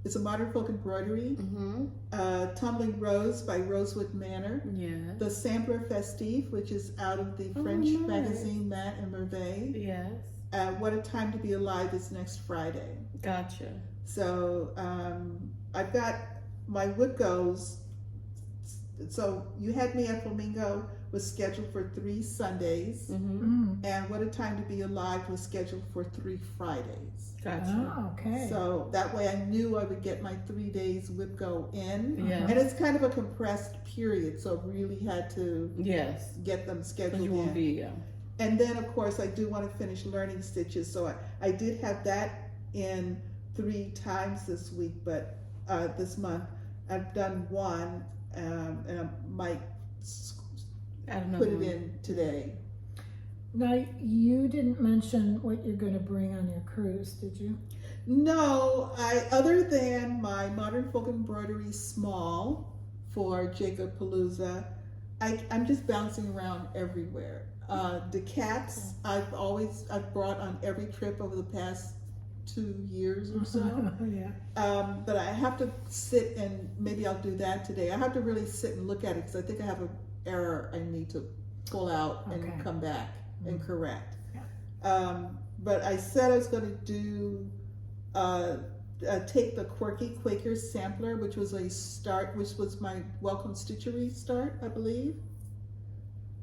it's a modern folk embroidery. Mm-hmm. Tumbling Rose by Rosewood Manor. Yes. The Sampler Festif, which is out of the French nice. magazine Matt and Merveille. Yes. What a Time to Be Alive is next Friday. Gotcha. So I've got my wood goes. So You Had Me at Flamingo was scheduled for 3 Sundays, Mm-hmm. and What a Time to Be Alive was scheduled for 3 Fridays. Gotcha. Oh, okay. So that way I knew I would get my 3 days would go in. Yeah. And it's kind of a compressed period, so I really had to Yes. get them scheduled Because you won't in. be. And then of course I do want to finish learning stitches, so I did have that in 3 times this week, but this month I've done 1, and I might put it in today. Now, you didn't mention what you're going to bring on your cruise, did you? No, other than my Modern Folk Embroidery small for Jacob Palooza, I'm just bouncing around everywhere. The cats I've brought on every trip over the past 2 years or so. Yeah. But I have to sit, and maybe I'll do that today. I have to really sit and look at it because I think I have an error I need to pull out and Okay. come back and correct. Yeah. But I said I was going to do take the quirky Quaker sampler, which was was my Welcome Stitchery start, I believe.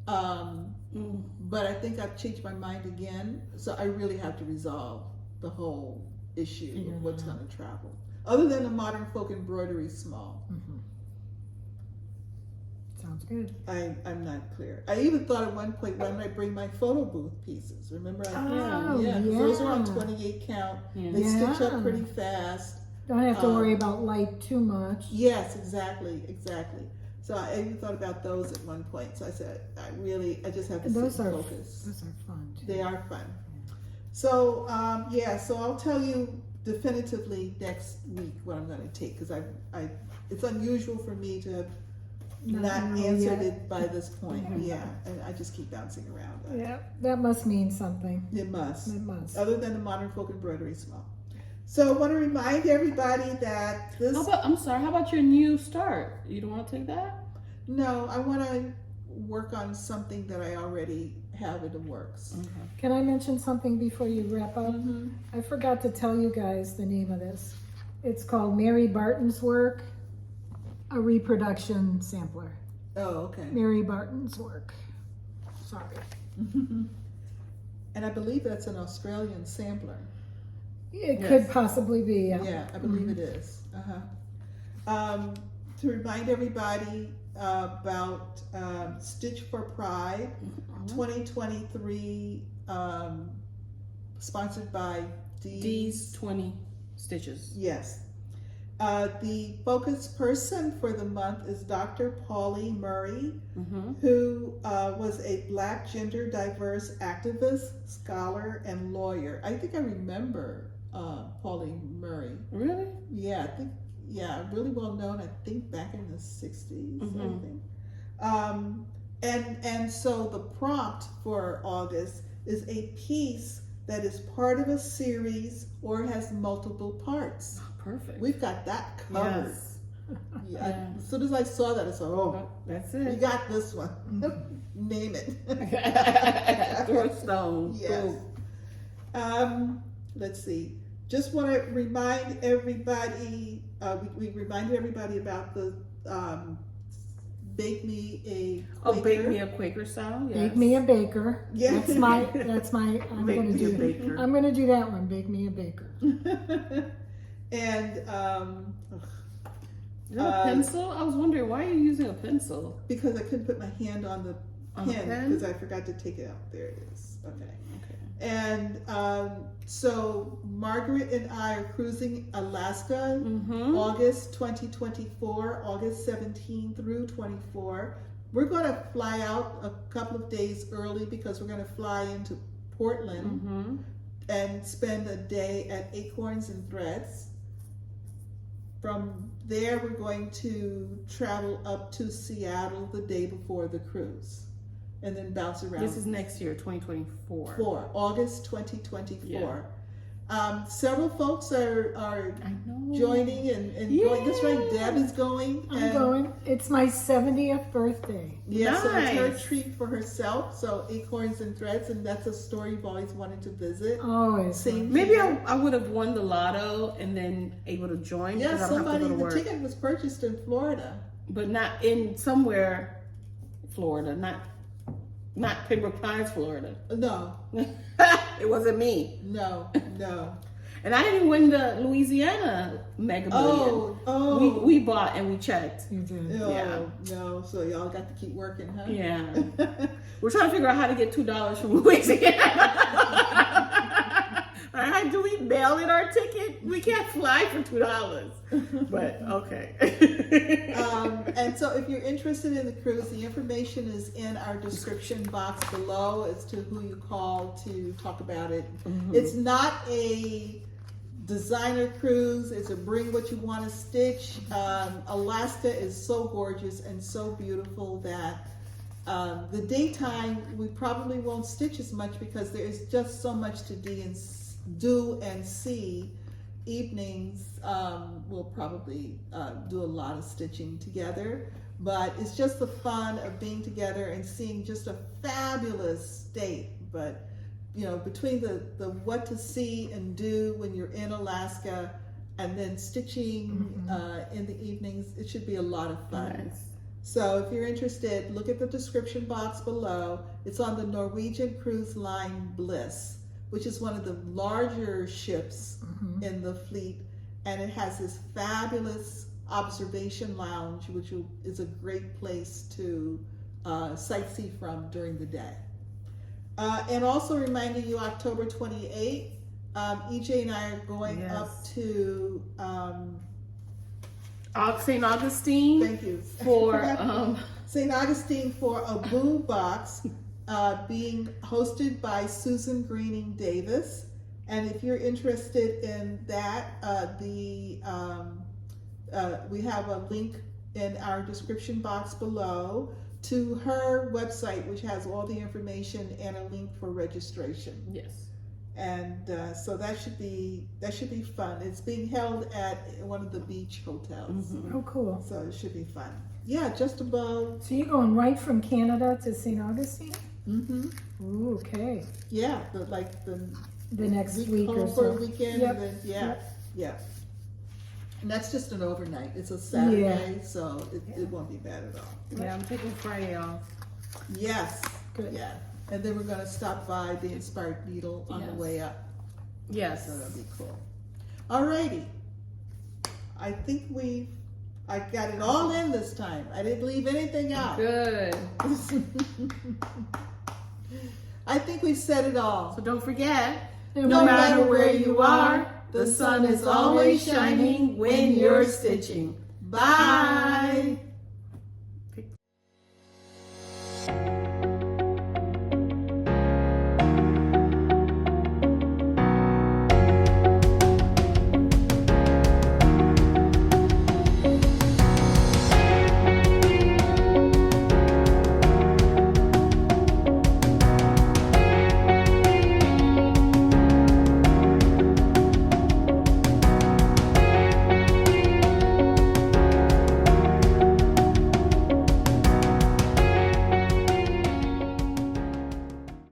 But I think I've changed my mind again, so I really have to resolve the whole issue of what's going to travel. Other than the Modern Folk Embroidery small. Sounds good. I'm not clear. I even thought at one point, why don't I bring my photo booth pieces? Remember? Those are on 28 count. Yeah. They stitch up pretty fast. Don't have to worry about light too much. Yes, exactly. So I even thought about those at one point. So I said, I just have to sit and focus. Those are fun too. They are fun. So so I'll tell you definitively next week what I'm going to take, because it's unusual for me to have not answered it by this point. Yeah, and I just keep bouncing around. Yeah, that must mean something. It must. It must. Other than the Modern Folk Embroidery Small. So I want to remind everybody that this. How about your new start? You don't want to take that? No, I want to work on something that I already have in the works. Okay. Can I mention something before you wrap up? I forgot to tell you guys the name of this. It's called Mary Barton's Work, a reproduction sampler. Oh, okay. Mary Barton's Work. Sorry. And I believe that's an Australian sampler. It could possibly be. Yeah, I believe it is. To remind everybody about Stitch for Pride 2023, sponsored by D's 20 Stitches. Yes. The focus person for the month is Dr. Pauline Murray, who was a Black gender diverse activist, scholar, and lawyer. I think I remember Pauline Murray. Really? Yeah, I think, really well known, I think back in the 60s, I think. And so the prompt for August is a piece that is part of a series or has multiple parts. Perfect. We've got that covered. Yes. As soon as I saw that, I said, that's you it. got this one. Name it. Throw a stone. Yes. Let's see. Just want to remind everybody, we reminded everybody about the Bake Me a Quaker. Bake Me a Quaker style? Yes. Bake Me a Baker. Yes. That's my, I'm Bake going to Me a do Baker. I'm going to do that one, Bake Me a Baker. And, Is that a pencil? I was wondering, why are you using a pencil? because I couldn't put my hand on the pen pen? because I forgot to take it out. There it is. Okay. And so Margaret and I are cruising Alaska, August 2024, August 17 through 24. We're going to fly out a couple of days early because we're going to fly into Portland and spend a day at Acorns and Threads. From there, we're going to travel up to Seattle the day before the cruise. And then bounce around. This is next year, 2024. August 2024. Several folks are joining and going. That's right, Deb is going. I'm going. It's my 70th birthday. Yeah, so it's her Nice. treat for herself. So Acorns and Threads, and that's a store you've always wanted to visit. Always. Same Maybe here. I would have won the lotto and then able to join. Yeah, because I don't have to somebody, go to the work. ticket was purchased in Florida. But not in somewhere, Florida, not Pembroke Pines, Florida. No, It wasn't me. no. And I didn't win the Louisiana Mega Million. Oh. We bought and we checked. You did. No, no. So y'all got to keep working, huh? Yeah. We're trying to figure out how to get $2 from Louisiana. All right, do we mail in our ticket? We can't fly for $2. But okay. And so if you're interested in the cruise, the information is in our description box below as to who you call to talk about it. It's not a designer cruise. It's a bring what you want to stitch. Alaska is so gorgeous and so beautiful that the daytime we probably won't stitch as much because there is just so much to do and see. Evenings we'll probably do a lot of stitching together, but it's just the fun of being together and seeing just a fabulous state. But you know, between the what to see and do when you're in Alaska and then stitching in the evenings, it should be a lot of fun. Nice. So if you're interested, look at the description box below. It's on the Norwegian cruise line Bliss, which is one of the larger ships in the fleet, and it has this fabulous observation lounge, which is a great place to sightsee from during the day. And also reminding you, October 28th, EJ and I are going up to St. Augustine. Thank you. For St. Augustine for a boom box being hosted by Susan Greening Davis. And if you're interested in that, we have a link in our description box below to her website, which has all the information and a link for registration. Yes. And so that should be fun. It's being held at one of the beach hotels. Mm-hmm. Oh, cool. So it should be fun. Yeah, just above. So you're going right from Canada to St. Augustine? Mm-hmm. Ooh, okay. Yeah, the next week or home so. for a weekend. Yep. And then, yeah. And that's just an overnight. It's a Yeah. Saturday, so it won't be bad at all. Yeah, I'm taking Friday off. Yes. Good. Yeah. And then we're going to stop by the Inspired Needle on the way up. Yes. So that'll be cool. Alrighty. I think I got it all in this time. I didn't leave anything out. Good. I think we've said it all. So don't forget, No matter where you are, the sun is always shining when you're stitching. Bye.